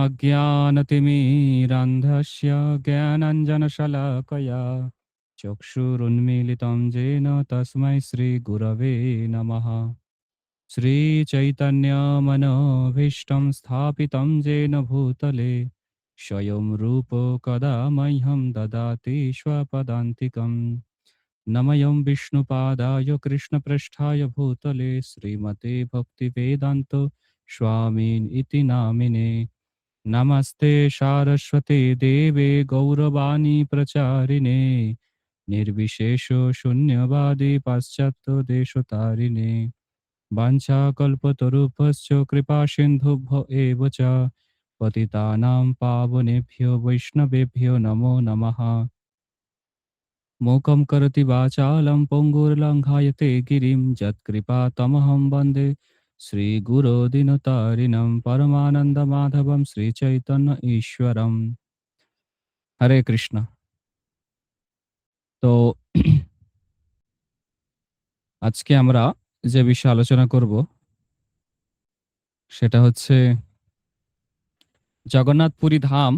অজ্ঞানতিমিরান্ধস্য জ্ঞানাঞ্জনশলাকয়া চক্ষুরুন্মীলিतं येन তস্मै শ্রীগুরবে নমঃ। শ্রীচৈতন্যমনোভীষ্টं স্থাপিतं येन ভূতলে স্বয়ং রূপ কদা মह्यं দদাতি স্বপদান্তিকम्। নমঃ বিষ্ণুপাদায় কৃষ্ণপৃষ্ঠায় ভূতলে শ্রীমতে ভক্তিবেদান্ত স্বামিন ইতি নামিনে। নমস্তে সারস্বতে দেবে গৌরবাণী প্রচারিণে নির্বিশেষ শূন্যবাদী পাশ্চাত্য দেশতারিণে। বাঞ্ছাকল্পতরুভ্যশ্চ কৃপা সিন্ধুভ্য এব চ পতিতানাং পাবনেভ্যো বৈষ্ণবেভ্যো নমো নমঃ। मूकं करोति वाचालं पङ्गुर्लङ्घयते गिरिं यत्कृपातमहं वन्दे श्रीगुरो दीनतारिणं परमानन्दमाधवं श्रीचैतन्य ईश्वरम्। হরে কৃষ্ণ। তো আজকে আমরা যে বিষয়ে আলোচনা করব সেটা হচ্ছে জগন্নাথপুরী ধাম।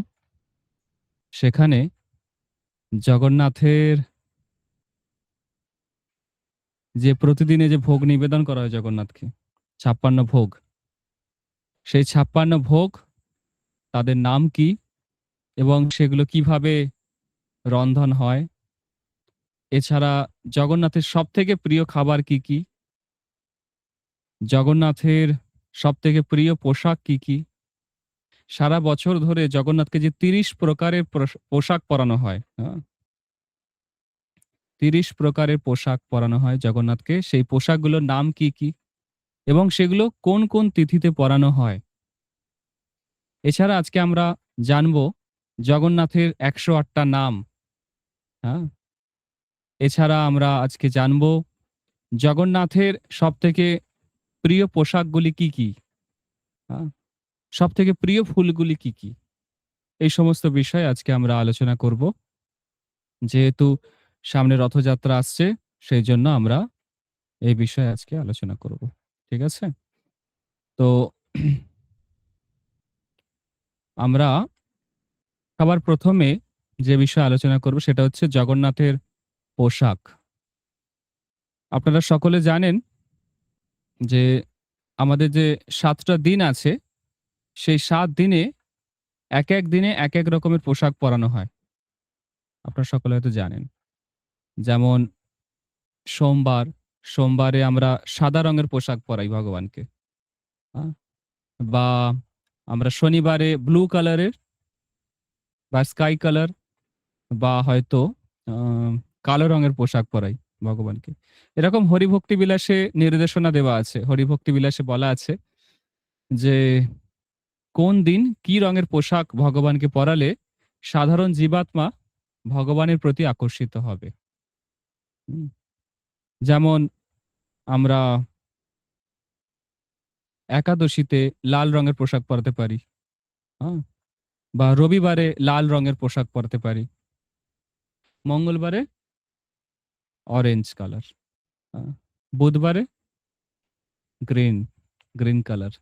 সেখানে জগন্নাথের যে প্রতিদিনে যে ভোগ নিবেদন করা হয় জগন্নাথকে, ৫৬ ভোগ, সেই ৫৬ ভোগ তাদের নাম কি এবং সেগুলো কিভাবে রন্ধন হয়, এছাড়া জগন্নাথের সবথেকে প্রিয় খাবার কি কি, জগন্নাথের সবথেকে প্রিয় পোশাক কি কি, সারা বছর ধরে জগন্নাথকে যে ৩০ প্রকারের পোশাক পরানো হয়, ৩০ প্রকারের পোশাক পরানো হয় জগন্নাথকে, সেই পোশাকগুলোর নাম কি কি এবং সেগুলো কোন কোন তিথিতে পরানো হয়। এছাড়া আজকে আমরা জানব জগন্নাথের ১০৮টা নাম। হ্যাঁ, এছাড়া আমরা আজকে জানব জগন্নাথের সবথেকে প্রিয় পোশাকগুলি কি কি, সবথেকে প্রিয় ফুলগুলি কি কি। এই সমস্ত বিষয় আজকে আমরা আলোচনা করব। যেহেতু সামনে রথযাত্রা আসছে, সেই জন্য আমরা এই বিষয়ে আজকে আলোচনা করব। ঠিক আছে? তো আমরা সবার প্রথমে যে বিষয়ে আলোচনা করব সেটা হচ্ছে জগন্নাথের পোশাক। আপনারা সকলে জানেন যে আমাদের যে ৭টা দিন আছে, সেই ৭ দিনে এক এক দিনে এক এক রকমের পোশাক পরানো হয়। আপনারা সকলে হয়তো জানেন। যেমন সোমবারে আমরা সাদা রঙের পোশাক পরাই ভগবানকে। বা আমরা শনিবারে ব্লু কালারের বা স্কাই কালার বা হয়তো কালো রঙের পোশাক পরাই ভগবানকে। এরকম হরিভক্তি বিলাসে নির্দেশনা দেওয়া আছে। হরিভক্তি বিলাসে বলা আছে যে কোন দিন কি রঙের পোশাক ভগবানকে পরালে সাধারণ জীবাত্মা ভগবানের প্রতি আকর্ষিত হবে। যেমন আমরা একাদশীতে লাল রঙের পোশাক পরাতে পারি, বা রবিবারে লাল রঙের পোশাক পরাতে পারি, মঙ্গলবারে অরেঞ্জ কালার, বুধবারে গ্রিন কালার।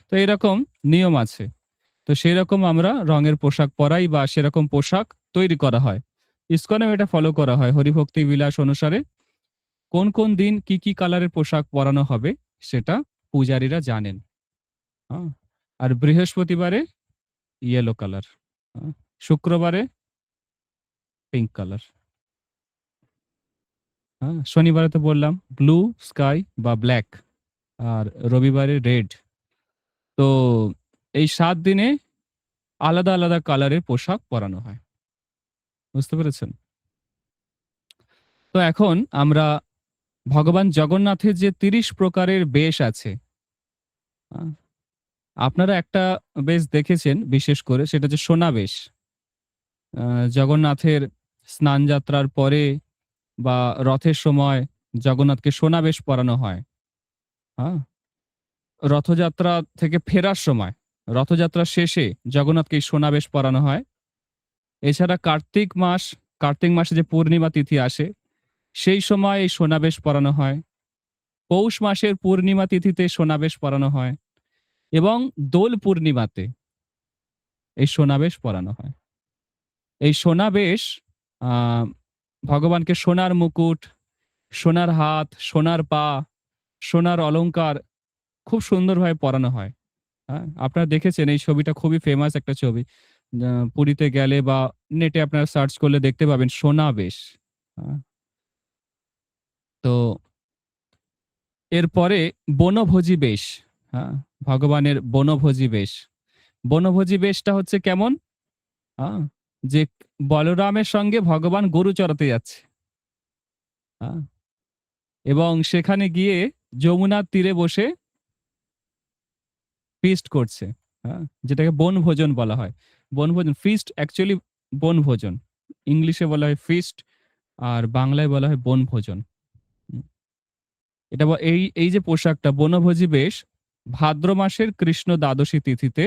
তো এরকম নিয়ম আছে। তো সেই রকম আমরা রঙের পোশাক পরাই বা সেরকম পোশাক তৈরি করা হয়। ইসকনে এটা ফলো করা হয় হরিভক্তি বিলাস অনুসারে। কোন কোন দিন কি কি কালারের পোশাক পরানো হবে সেটা পূজারীরা জানেন। আর বৃহস্পতিবারে ইয়েলো কালার, শুক্রবারে পিঙ্ক কালার, শনিবারে তো বললাম ব্লু স্কাই বা ব্ল্যাক, আর রবিবারে রেড। তো এই ৭ দিনে আলাদা আলাদা কালারের পোশাক পরানো হয়। বুঝতে পেরেছেন? তো এখন আমরা ভগবান জগন্নাথের যে ৩০ প্রকারের বেশ আছে, আপনারা একটা বেশ দেখেছেন বিশেষ করে, সেটা হচ্ছে সোনাবেশ। জগন্নাথের স্নান যাত্রার পরে বা রথের সময় জগন্নাথকে সোনাবেশ পরানো হয়। রথযাত্রা থেকে ফেরার সময়, রথযাত্রা শেষে জগন্নাথকে সোনাবেশ পরানো হয়। এছাড়া কার্তিক মাসে যে পূর্ণিমা তিথি আসে সেই সময় এই সোনাবেশ পরানো হয়। পৌষ মাসের পূর্ণিমা তিথিতে সোনাবেশ পরানো হয় এবং দোল পূর্ণিমাতে এই সোনা বেশ পরানো হয়। এই সোনা বেশ ভগবানকে সোনার মুকুট, সোনার হাত, সোনার পা, সোনার অলংকার খুব সুন্দরভাবে পরানো হয়। হ্যাঁ? আপনারা দেখেছেন এই ছবিটা খুবই ফেমাস একটা ছবি। পুরীতে গেলে বা নেটে আপনারা সার্চ করলে দেখতে পাবেন সোনা বেশ। তো এরপরে বনভোজী বেশ। হ্যাঁ? ভগবানের বনভোজী বেশ। বনভোজী বেশটা হচ্ছে কেমন? হ্যাঁ? যে বলরামের সঙ্গে ভগবান গরু চরাতে যাচ্ছে। হ্যাঁ? এবং সেখানে গিয়ে যমুনার তীরে বসে ফিস্ট করছে। হ্যাঁ? যেটাকে বনভোজন বলা হয়। বনভোজন ফিস্ট অ্যাকচুয়ালি বনভোজন। ইংলিশে বলা হয় ফিস্ট আর বাংলায় বলা হয় বনভোজন। এটা এই যে পোশাকটা বনভোজী বেশ ভাদ্র মাসের কৃষ্ণ দ্বাদশী তিথিতে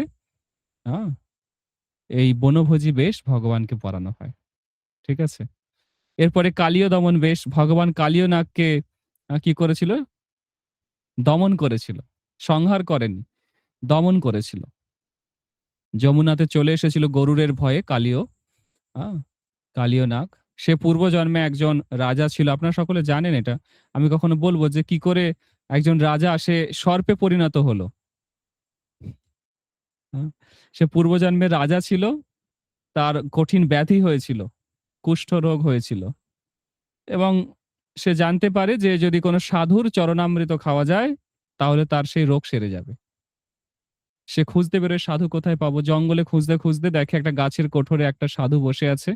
হ্যাঁ, এই বনভোজী বেশ ভগবানকে পরানো হয়। ঠিক আছে? এরপরে কালীয় দমন বেশ ভগবান কালীয় নাগকে কি করেছিল? দমন করেছিল। সংহার করেনি, দমন করেছিল। যমুনাতে চলে এসেছিল গরুড়ের ভয়ে কালীয়, কালীয় নাগ। সে পূর্বজন্মে একজন রাজা ছিল। আপনারা সকলে জানেন এটা। আমি কখনো বলবো যে কি করে একজন রাজা সে সর্পে পরিণত হলো। সে পূর্বজন্মে রাজা ছিল, তার কঠিন ব্যাধি হয়েছিল, কুষ্ঠ রোগ হয়েছিল এবং সে জানতে পারে যে যদি কোনো সাধুর চরণামৃত খাওয়া যায় তাহলে তার সেই রোগ সেরে যাবে। সে খুঁজতে বেরোয় সাধু কোথায় পাবো, জঙ্গলে খুঁজতে খুঁজতে দেখে একটা গাছের কোঠরে একটা সাধু বসে আছে।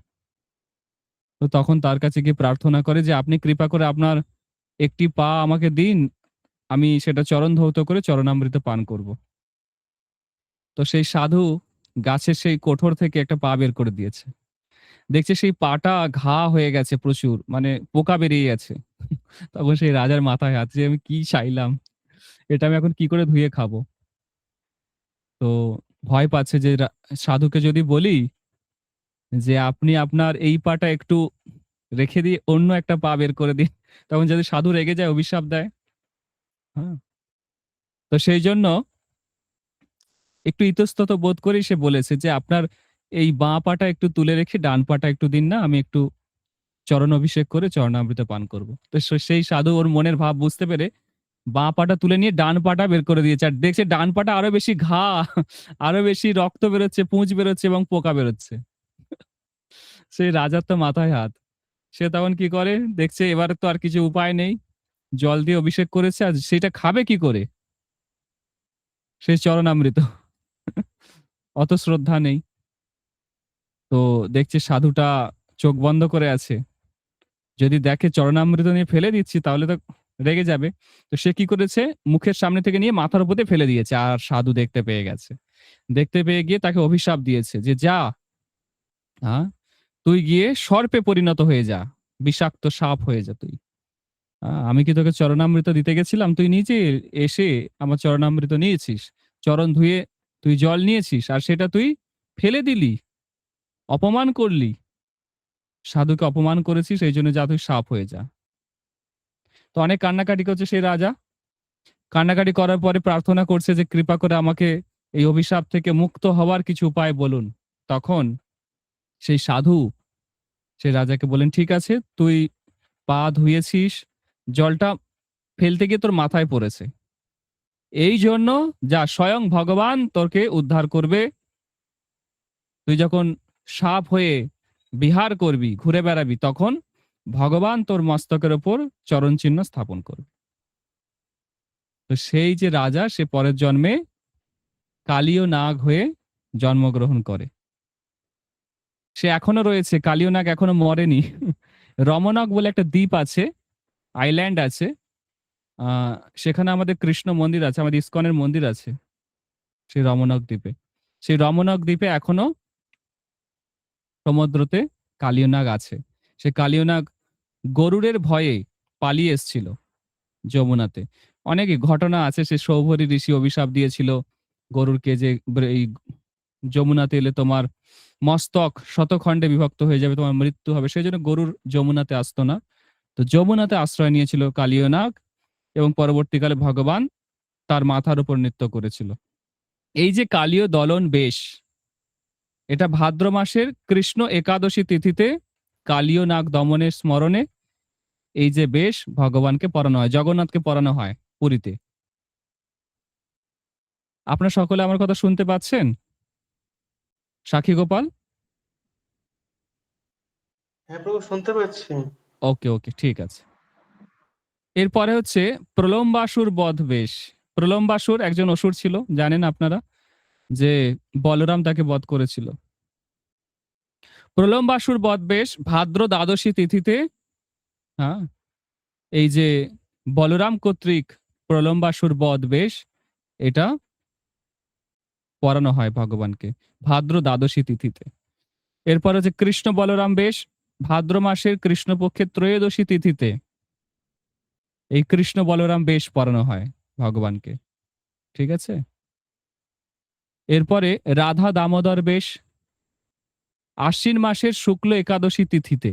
তো তখন তার কাছে গিয়ে প্রার্থনা করে যে আপনি কৃপা করে আপনার একটি পা আমাকে দিন, আমি সেটা চরণ ধৌত করে চরণামৃত পান করব। তো সেই সাধু গাছের সেই কোঠর থেকে একটা পা বের করে দিয়েছে। দেখছে সেই পাটা ঘা হয়ে গেছে প্রচুর, মানে পোকা বেরিয়ে গেছে। তখন সেই রাজার মাথায় হাত যে আমি কি চাইলাম, এটা আমি এখন কি করে ধুয়ে খাবো। তো ভয় পাচ্ছে যে সাধুকে যদি বলি যে আপনি আপনার এই পাটা একটু রেখে দিয়ে অন্য একটা পা বের করে দিন, তখন যদি সাধু রেগে যায় অভিশাপ দেয়। হ্যাঁ, তো সেই জন্য একটু ইতস্তত বোধ করেই সে বলেছে যে আপনার এই বাঁ পাটা একটু তুলে রেখে ডান পাটা একটু দিন না, আমি একটু চরণ অভিষেক করে চরণামৃত পান করব। তো সেই সাধু ওর মনের ভাব বুঝতে পেরে বাঁ পাটা তুলে নিয়ে ডান পাটা বের করে দিয়েছে আর দেখছে ডান পাটা আরো বেশি ঘা, আরো বেশি রক্ত বেরোচ্ছে, পুঁজ বেরোচ্ছে এবং পোকা বেরোচ্ছে। সেই রাজার তো মাথায় হাত। সে তখন কি করে, দেখছে এবার তো আর কিছু উপায় নেই, জল দিয়ে অভিষেক করেছে আর সেটা খাবে কি করে, সেই চরণামৃত। অত শ্রদ্ধা নেই। তো দেখছে সাধুটা চোখ বন্ধ করে আছে, যদি দেখে চরণামৃত নিয়ে ফেলে দিচ্ছি তাহলে তো রেগে যাবে। তো সে কি করেছে, মুখের সামনে থেকে নিয়ে মাথার উপরে ফেলে দিয়েছে আর সাধু দেখতে পেয়ে গেছে। দেখতে পেয়ে গিয়ে তাকে অভিশাপ দিয়েছে যে যা, হ্যাঁ, তুই গিয়ে সর্পে পরিণত হয়ে যা, বিষাক্ত সাপ হয়ে যা তুই। আমি কি তোকে চরণামৃত দিতে গেছিলাম, তুই নিজে এসে আমার চরণামৃত নিয়েছিস, চরণ ধুয়ে তুই জল নিয়েছিস আর সেটা তুই ফেলে দিলি, অপমান করলি, সাধুকে অপমান করেছিস, এই জন্য যা তুই সাপ হয়ে যা। তো অনেক কান্নাকাটি করছে সেই রাজা। কান্নাকাটি করার পরে প্রার্থনা করছে যে কৃপা করে আমাকে এই অভিশাপ থেকে মুক্ত হওয়ার কিছু উপায় বলুন। তখন সেই সাধু সেই রাজাকে বলেন ঠিক আছে, তুই পা ধুয়েছিস, জলটা ফেলতে গিয়ে তোর মাথায় পড়েছে, এই জন্য যা স্বয়ং ভগবান তোকে উদ্ধার করবে। তুই যখন সাপ হয়ে বিহার করবি, ঘুরে বেড়াবি, তখন ভগবান তোর মস্তকের ওপর চরণ চিহ্ন স্থাপন করবে। তো সেই যে রাজা সে পরের জন্মে কালীয় নাগ হয়ে জন্মগ্রহণ করে। সে এখনো রয়েছে, কালীয় নাগ এখনো মরেনি। রমনাক বলে একটা দ্বীপ আছে, আইল্যান্ড আছে, সেখানে আমাদের কৃষ্ণ মন্দির আছে, আমাদের ইস্কনের মন্দির আছে সেই রমনাক দ্বীপে। সেই রমনাক দ্বীপে এখনো সমুদ্রতে কালীয় নাগ আছে। সে কালীয় নাগ গরুড়ের ভয়ে পালিয়ে এসছিল যমুনাতে। অনেক ঘটনা আছে, সে সৌভরী ঋষি অভিশাপ দিয়েছিল গরুরকে যে এই যমুনাতে এলে তোমার মস্তক শতখণ্ডে বিভক্ত হয়ে যাবে, তোমার মৃত্যু হবে, সেই জন্য গরুর যমুনাতে আসতো না। তো যমুনাতে আশ্রয় নিয়েছিল কালীয় নাগ এবং পরবর্তীকালে ভগবান তার মাথার উপর নৃত্য করেছিল। এই যে কালীয় দলন বেশ, এটা ভাদ্র মাসের কৃষ্ণ একাদশী তিথিতে কালীয় নাগ দমনের স্মরণে এই যে বেশ ভগবানকে পরানো হয়, জগন্নাথকে পরানো হয় পুরীতে। আপনারা সকলে আমার কথা শুনতে পাচ্ছেন? সাক্ষী গোপাল? হ্যাঁ প্রভু, শুনতে পাচ্ছি। ওকে ওকে, ঠিক আছে। এরপরে হচ্ছে প্রলম্বাসুর বধ বেশ। প্রলম্বাসুর একজন অসুর ছিল, জানেন আপনারা, যে বলরাম তাকে বধ করেছিল। প্রলম্বাসুর বধ বেশ ভাদ্র দ্বাদশী তিথিতে, হ্যাঁ, এই যে বলরাম কর্তৃক প্রলম্বাসুর বধ বেশ, এটা পড়ানো হয় ভগবানকে ভাদ্র দ্বাদশী তিথিতে। এরপর হচ্ছে কৃষ্ণ বলরাম বেশ ভাদ্র মাসের কৃষ্ণপক্ষের ত্রয়োদশী তিথিতে এই কৃষ্ণ বলরাম বেশ পড়ানো হয় ভগবানকে, ঠিক আছে। এরপরে রাধা দামোদর বেশ আশ্বিন মাসের শুক্ল একাদশী তিথিতে,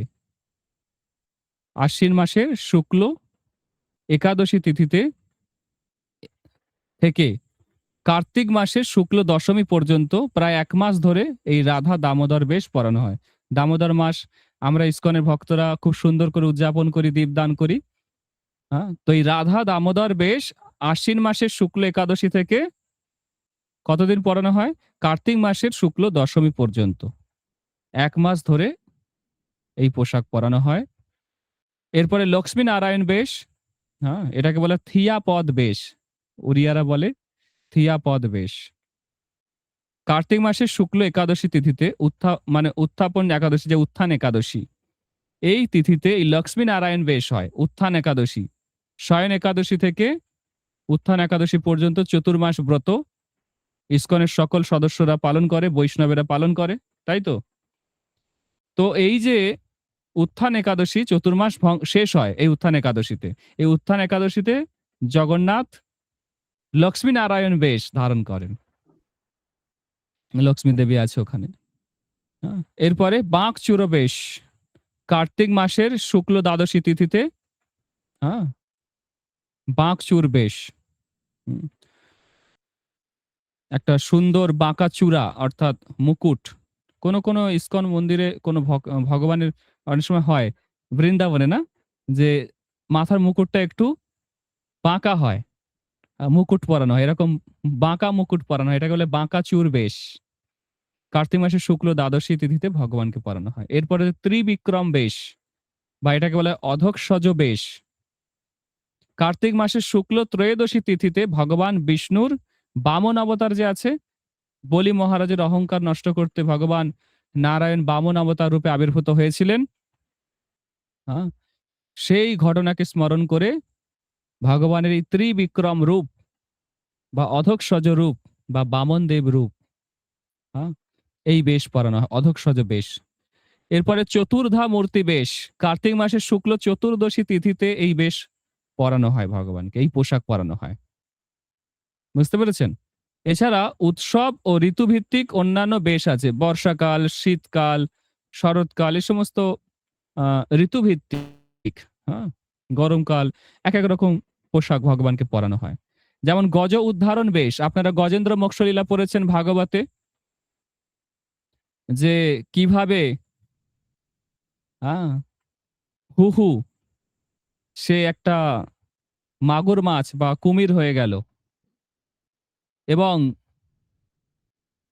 আশ্বিন মাসের শুক্ল একাদশী তিথিতে থেকে কার্তিক মাসের শুক্ল দশমী পর্যন্ত প্রায় 1 মাস ধরে এই রাধা দামোদর বেশ পড়ানো হয়। দামোদর মাস আমরা ইসকনের ভক্তরা খুব সুন্দর করে উদযাপন করি, দীপদান করি। হ্যাঁ, তো এই রাধা দামোদর বেশ আশ্বিন মাসের শুক্ল একাদশী থেকে কতদিন পড়ানো হয়? কার্তিক মাসের শুক্ল দশমী পর্যন্ত 1 মাস ধরে এই পোশাক পরানো হয়। এরপরে লক্ষ্মী নারায়ণ বেশ, হ্যাঁ, এটাকে বলে থিয়া পদ বেশ, উড়িয়ারা বলে থিয়া পদ বেশ। কার্তিক মাসের শুক্ল একাদশী তিথিতে মানে উত্থাপন একাদশী, যে উত্থান একাদশী, এই তিথিতে এই লক্ষ্মী নারায়ণ বেশ হয়। উত্থান একাদশী, শয়ন একাদশী থেকে উত্থান একাদশী পর্যন্ত চতুর্মাস ব্রত ইসকনের সকল সদস্যরা পালন করে, বৈষ্ণবেরা পালন করে, তাই তো। তো এই যে উত্থান একাদশী চতুর্মাস শেষ হয় এই উত্থান একাদশীতে, এই উত্থান একাদশীতে জগন্নাথ লক্ষ্মী নারায়ণ বেশ ধারণ করেন, লক্ষ্মী দেবী আছে ওখানে। হ্যাঁ, এরপরে বাঁক চূড় বেশ কার্তিক মাসের শুক্ল দ্বাদশী তিথিতে, হ্যাঁ, বাঁক চূড় বেশ, একটা সুন্দর বাঁকা চূড়া অর্থাৎ মুকুট, কোন কোন ইসকন মন্দিরে কোন ভগবানের অনেক সময় হয়, বৃন্দাবনে না, যে মাথার মুকুটটা একটু বাঁকা হয়, মুকুট পরানো হয়, এরকম বাঁকা মুকুট পরানো হয়, এটাকে বলে বাঁকা চূড় বেশ। কার্তিক মাসের শুক্ল দ্বাদশী তিথিতে ভগবানকে পরানো হয়। এরপরে ত্রিবিক্রম বেশ বা এটাকে বলে অধক্ষজ বেশ। কার্তিক মাসের শুক্ল ত্রয়োদশী তিথিতে ভগবান বিষ্ণুর বামন অবতার যে আছে, বলি মহারাজের অহংকার নষ্ট করতে ভগবান নারায়ণ বামন অবতার রূপে আবির্ভূত হয়েছিলেন, হ্যাঁ, সেই ঘটনাকে স্মরণ করে ভগবানের এই ত্রিবিক্রম রূপ বা অধক্ষজ রূপ বা বামন দেব রূপ, হ্যাঁ, এই বেশ পরানো হয়, অধক্ষজ বেশ। এরপরে চতুর্ধা মূর্তি বেশ কার্তিক মাসের শুক্ল চতুর্দশী তিথিতে এই বেশ পরানো হয় ভগবানকে, এই পোশাক পরানো হয়, বুঝতে পেরেছেন। এছাড়া উৎসব ও ঋতুভিত্তিক অন্যান্য বেশ আছে, বর্ষাকাল, শীতকাল, শরৎকাল, এই সমস্ত ঋতুভিত্তিক, হ্যাঁ, গরমকাল, এক এক রকম পোশাক ভগবানকে পরানো হয়। যেমন গজ উদ্ধারণ বেশ, আপনারা গজেন্দ্র মোক্ষলীলা পড়েছেন ভাগবতে, যে কিভাবে, হ্যাঁ, হুহু সে একটা মাগুর মাছ বা কুমির হয়ে গেল, এবং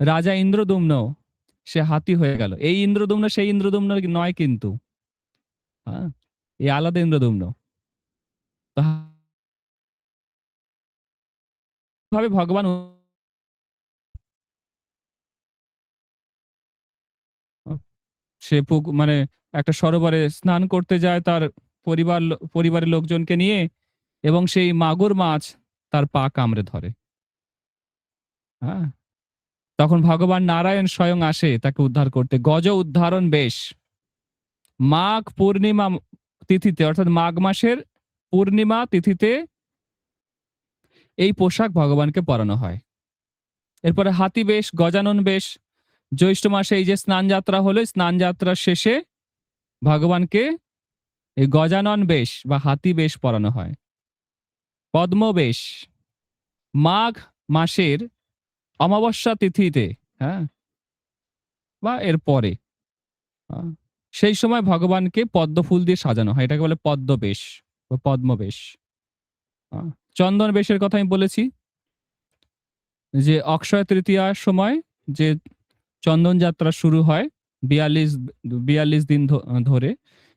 রাজা ইন্দ্রদুম্ন সে হাতি হয়ে গেল। এই ইন্দ্রদুম্ন সেই ইন্দ্রদুম্ন নয় কিন্তু, হ্যাঁ, এই আলাদা ইন্দ্রদুম্ন। ভাবে ভগবান সে মানে একটা সরোবরে স্নান করতে যায় তার পরিবারের লোকজনকে নিয়ে, এবং সেই মাগুর মাছ তার পা কামড়ে ধরে, হ্যাঁ, তখন ভগবান নারায়ণ স্বয়ং আসে তাকে উদ্ধার করতে। গজ উদ্ধারণ বেশ মাঘ পূর্ণিমা তিথিতে, অর্থাৎ মাঘ মাসের পূর্ণিমা তিথিতে এই পোশাক ভগবানকে পরানো হয়। এরপরে হাতি বেশ, গজানন বেশ জ্যৈষ্ঠ মাসে এই যে স্নান যাত্রা হলো, স্নান যাত্রার শেষে ভগবানকে এই গজানন বেশ বা হাতি বেশ পরানো হয়। পদ্ম বেশ মাঘ মাসের অমাবস্যা তিথিতে, হ্যাঁ, বা এর পরে সেই সময় ভগবানকে পদ্ম ফুল দিয়ে সাজানো হয়, এটাকে বলে পদ্মবেশ বা পদ্মবেশ। চন্দন বেশের কথা আমি বলেছি যে অক্ষয় তৃতীয়ার সময় যে চন্দন যাত্রা শুরু হয় ৪২ দিন ধরে,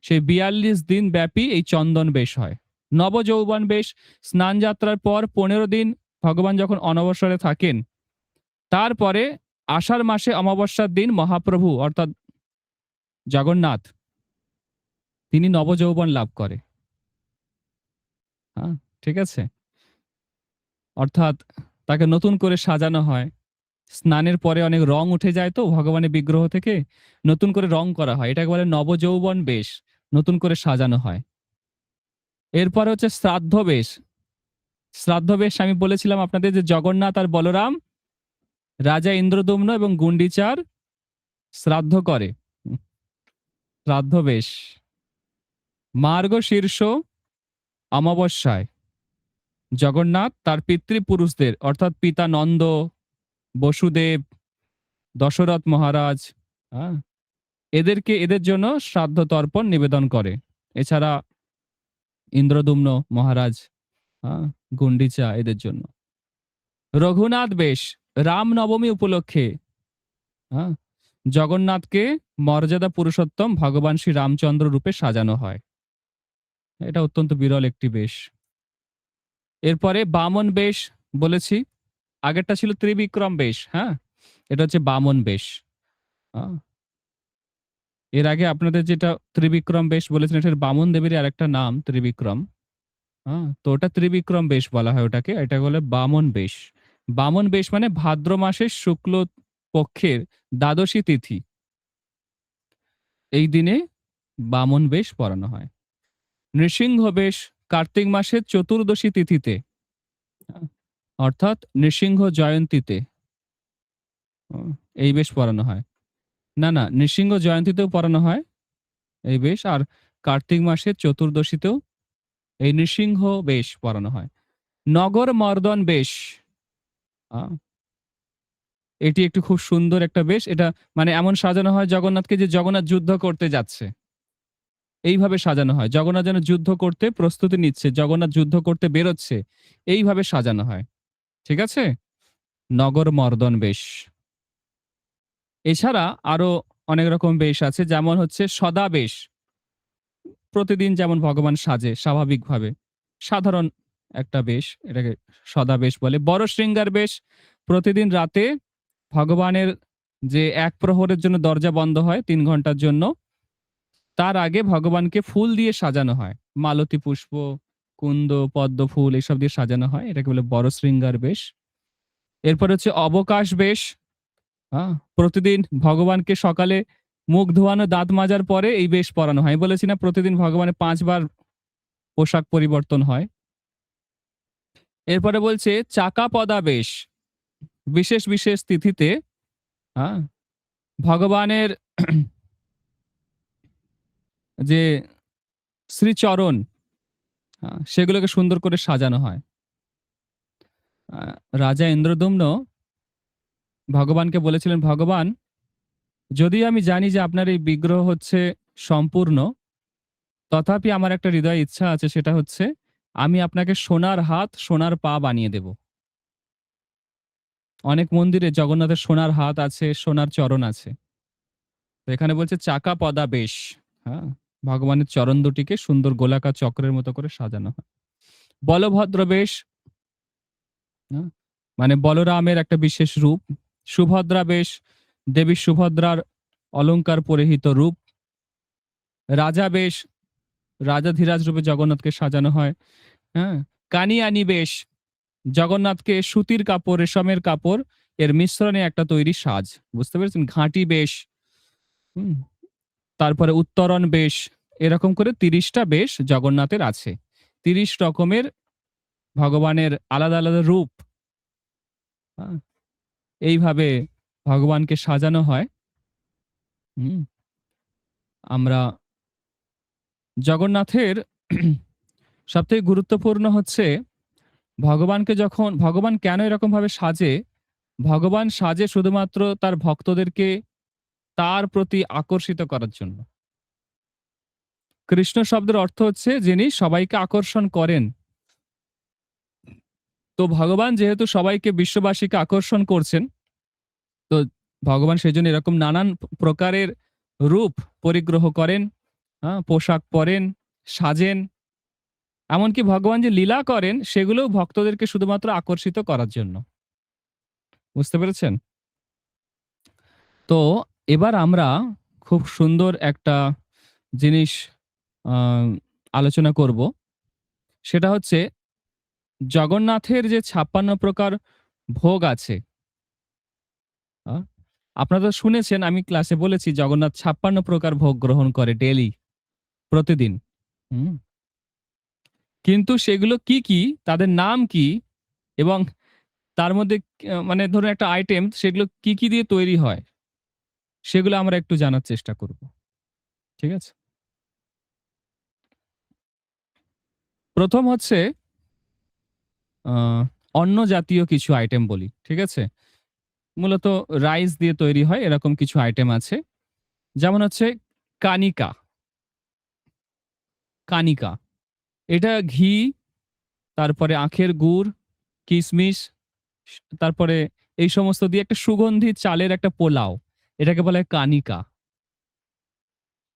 সেই ৪২ দিন ব্যাপী এই চন্দন বেশ হয়। নবযৌবন বেশ স্নান যাত্রার পর ১৫ দিন ভগবান যখন অনবসরে থাকেন, তারপরে আষাঢ় মাসে অমাবস্যার দিন মহাপ্রভু অর্থাৎ জগন্নাথ তিনি নবযৌবন লাভ করে। ঠিক আছে, অর্থাৎ তাকে নতুন করে সাজানো হয়। স্নানের পরে অনেক রং উঠে যায় তো ভগবানের বিগ্রহ থেকে, নতুন করে রং করা হয়, এটাকে বলে নবযৌবন বেশ, নতুন করে সাজানো হয়। এরপরে হচ্ছে শ্রাদ্ধ বেশ। শ্রাদ্ধ বেশ আমি বলেছিলাম আপনাদের যে জগন্নাথ আর বলরাম রাজা ইন্দ্রদম্ন এবং গুন্ডিচার শ্রাদ্ধ করে। শ্রাদ্ধ বেশ মার্গশীর্ষ অমাবস্যায় জগন্নাথ তার পিতৃপুরুষদের অর্থাৎ পিতা নন্দ, বসুদেব, দশরথ মহারাজ, এদের জন্য শ্রাদ্ধ তর্পণ নিবেদন করে। এছাড়া ইন্দ্রদুম্ন মহারাজ, গুন্ডিচা, এদের জন্য। রঘুনাথ বেশ রাম নবমী উপলক্ষে জগন্নাথকে মর্যাদা পুরুষোত্তম ভগবান শ্রী রামচন্দ্র রূপে সাজানো হয়। এটা অত্যন্ত বিরল একটি বেশ। এরপরে বামন বেশ বলেছি, আগেরটা ছিল ত্রিবিক্রম বেশ। এটা হচ্ছে বামন বেশ। এর আগে আপনাদের যেটা ত্রিবিক্রম বেশ বলেছিলেন, সেটা বামন দেবের আরেকটা নাম ত্রিবিক্রম। তো ওটা ত্রিবিক্রম বেশ বলা হয় ওটাকে, এটা বলে বামন বেশ। বামন বেশ মানে ভাদ্র মাসের শুক্ল পক্ষের দ্বাদশী তিথি, এই দিনে বামন বেশ পড়ানো হয়। নৃসিংহ বেশ কার্তিক মাসের চতুর্দশী তিথিতে, অর্থাৎ নৃসিংহ জয়ন্তীতে এই বেশ পড়ানো হয়। না, নৃসিংহ জয়ন্তীতেও পড়ানো হয় এই বেশ, আর কার্তিক মাসের চতুর্দশীতেও এই নৃসিংহ বেশ পড়ানো হয়। নগর মর্দন বেশ, এটি একটি খুব সুন্দর একটা বেশ। এটা মানে এমন সাজানো হয় জগন্নাথকে যে জগন্নাথ যুদ্ধ করতে যাচ্ছে, এইভাবে সাজানো হয়। জগন্নাথ যেন যুদ্ধ করতে প্রস্তুতি নিচ্ছে, জগন্নাথ যুদ্ধ করতে বেরোচ্ছে, এইভাবে সাজানো হয়। ঠিক আছে, নগর মর্দন বেশ। এছাড়া আরো অনেক রকম বেশ আছে, যেমন হচ্ছে সদা বেশ। প্রতিদিন যেমন ভগবান সাজে স্বাভাবিকভাবে, সাধারণ একটা বেশ, এটাকে সদা বেশ বলে। বড় শৃঙ্গার বেশ প্রতিদিন রাতে ভগবানের যে এক প্রহরের জন্য দরজা বন্ধ হয় ৩ ঘন্টার জন্য, তার আগে ভগবানকে ফুল দিয়ে সাজানো হয়, মালতী পুষ্প, কুন্দ, পদ্ম ফুল এসব দিয়ে সাজানো হয়, এটাকে বলে বড় শৃঙ্গার বেশ। এরপর হচ্ছে অবকাশ বেশ। প্রতিদিন ভগবানকে সকালে মুখ ধোয়ানো, দাঁত মাজার পরে এই বেশ পরানো হয়। বলেছি না প্রতিদিন ভগবানের ৫ বার পোশাক পরিবর্তন হয়। এরপরে বলছে চাকা পদা বেশ। বিশেষ বিশেষ তিথিতে ভগবানের যে শ্রীচরণ, সেগুলোকে সুন্দর করে সাজানো হয়। রাজা ইন্দ্রদম্ন ভগবানকে বলেছিলেন, ভগবান যদি আমি জানি যে আপনার এই বিগ্রহ হচ্ছে সম্পূর্ণ, তথাপি আমার একটা হৃদয় ইচ্ছা আছে, সেটা হচ্ছে আমি আপনাকে সোনার হাত সোনার পা বানিয়ে দেব। অনেক মন্দিরে জগন্নাথের সোনার হাত আছে, সোনার চরণ আছে। তো এখানে বলছে চাকা পদা বেশ, ভগবানের চরণ দুটিকে সুন্দর গোলাকার চক্রের মতো করে সাজানো হয়। বলভদ্র বেশ, মানে বলরামের একটা বিশেষ রূপ। সুভদ্রা বেশ দেবী সুভদ্রার অলংকার পরিহিত রূপ। রাজা বেশ রাজাধিরাজ রূপে জগন্নাথকে সাজানো হয়। কানিয়ানি বেশ জগন্নাথকে সুতির কাপড়, রেশমের কাপড় এর মিশ্রণে একটা তৈরি সাজ, বুঝতে পেরেছেন। ঘাঁটি বেশ, তারপরে উত্তরণ বেশ, এরকম করে ৩০টা বেশ জগন্নাথের আছে। ৩০ রকমের ভগবানের আলাদা আলাদা রূপ, এইভাবে ভগবানকে সাজানো হয়। আমরা জগন্নাথের সবথেকে গুরুত্বপূর্ণ হচ্ছে ভগবানকে যখন ভগবান কেন এরকম ভাবে সাজে, ভগবান সাজে শুধুমাত্র তার ভক্তদেরকে তার প্রতি আকর্ষিত করার জন্য। কৃষ্ণ শব্দের অর্থ হচ্ছে যিনি সবাইকে আকর্ষণ করেন। তো ভগবান যেহেতু সবাইকে বিশ্ববাসীকে আকর্ষণ করছেন, তো ভগবান সেজন্য এরকম নানান প্রকারের রূপ পরিগ্রহ করেন, পোশাক পরেন, সাজেন। এমনকি ভগবান যে লীলা করেন সেগুলোও ভক্তদেরকে শুধুমাত্র আকর্ষিত করার জন্য। বুঝতে পেরেছেন? তো এবার আমরা খুব সুন্দর একটা জিনিস আ আলোচনা করব। সেটা হচ্ছে জগন্নাথের যে ৫৬ প্রকার ভোগ আছে। আ আপনারা তো শুনেছেন, আমি ক্লাসে বলেছি জগন্নাথ ৫৬ প্রকার ভোগ গ্রহণ করে ডেইলি, প্রতিদিন। হুম? কিন্তু সেগুলো কি, কি? তাদের নাম কি? এবং তার মধ্যে মানে ধরুন একটা আইটেম সেগুলো কি, কি দিয়ে তৈরি হয়? সেগুলো আমরা একটু জানার চেষ্টা করব। ঠিক আছে? ১ম হচ্ছে আ অন্ন জাতীয় কিছু আইটেম বলি। ঠিক আছে? মূলত রাইস দিয়ে তৈরি হয় এরকম কিছু আইটেম আছে। যেমন হচ্ছে কানিকা, কানিকা। এটা ঘি, তারপরে আখের গুড়, কিশমিশ, তারপরে এই সমস্ত দিয়ে একটা সুগন্ধি চালের একটা পোলাও। এটাকে বলা হয় কানিকা।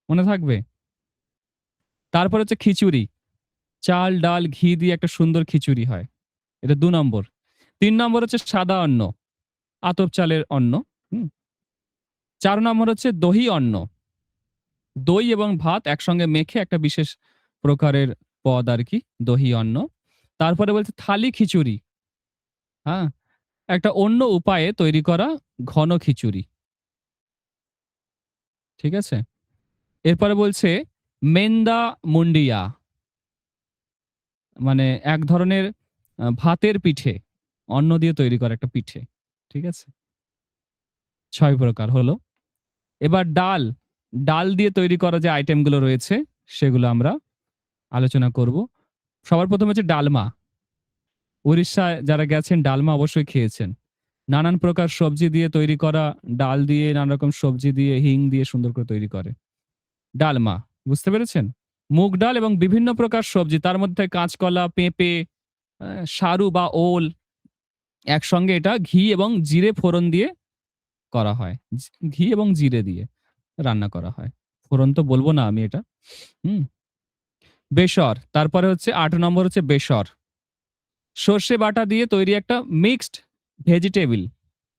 মনে থাকবে? তারপর হচ্ছে খিচুড়ি। চাল, ডাল, ঘি দিয়ে একটা সুন্দর খিচুড়ি হয়। এটা ২ নম্বর। ৩ নম্বর হচ্ছে সাদা অন্ন, আতপ চালের অন্ন। হুম? ৪ নম্বর হচ্ছে দহি অন্ন। দই এবং ভাত একসঙ্গে মেখে একটা বিশেষ প্রকারের পদ আরকি, দহি অন্ন। তারপরে বলছে থালি খিচুড়ি। হ্যাঁ? একটা অন্য উপায়ে তৈরি করা ঘন খিচুড়ি। ঠিক আছে? এরপরে বলছে মেন্দা মুন্ডিয়া। মানে এক ধরনের ভাতের পিঠে। অন্ন দিয়ে তৈরি করা একটা পিঠে। ঠিক আছে? ৬ প্রকার হলো। এবার ডাল, ডাল দিয়ে তৈরি করা যে আইটেমগুলো রয়েছে সেগুলো আমরা আলোচনা করব। সবার ১ম হচ্ছে ডালমা। উড়িষ্যায় যারা গেছেন ডালমা অবশ্যই খেয়েছেন। নানান প্রকার সবজি দিয়ে তৈরি করা, ডাল দিয়ে নানা রকম সবজি দিয়ে, হিং দিয়ে সুন্দর করে তৈরি করে। ডালমা, বুঝতে পেরেছেন? মুগ ডাল এবং বিভিন্ন প্রকার সবজি, তার মধ্যে কাঁচকলা, পেঁপে, সারু বা ওল, একসঙ্গে এটা ঘি এবং জিরে ফোড়ন দিয়ে করা হয়। ঘি এবং জিরে দিয়ে রান্না করা হয়। ফোড়ন তো বলব না আমি এটা। হুম? বেসর, তারপরে হচ্ছে ৮ নম্বর হচ্ছে বেসর। সর্ষে বাটা দিয়ে তৈরি একটা মিক্সড ভেজিটেবল,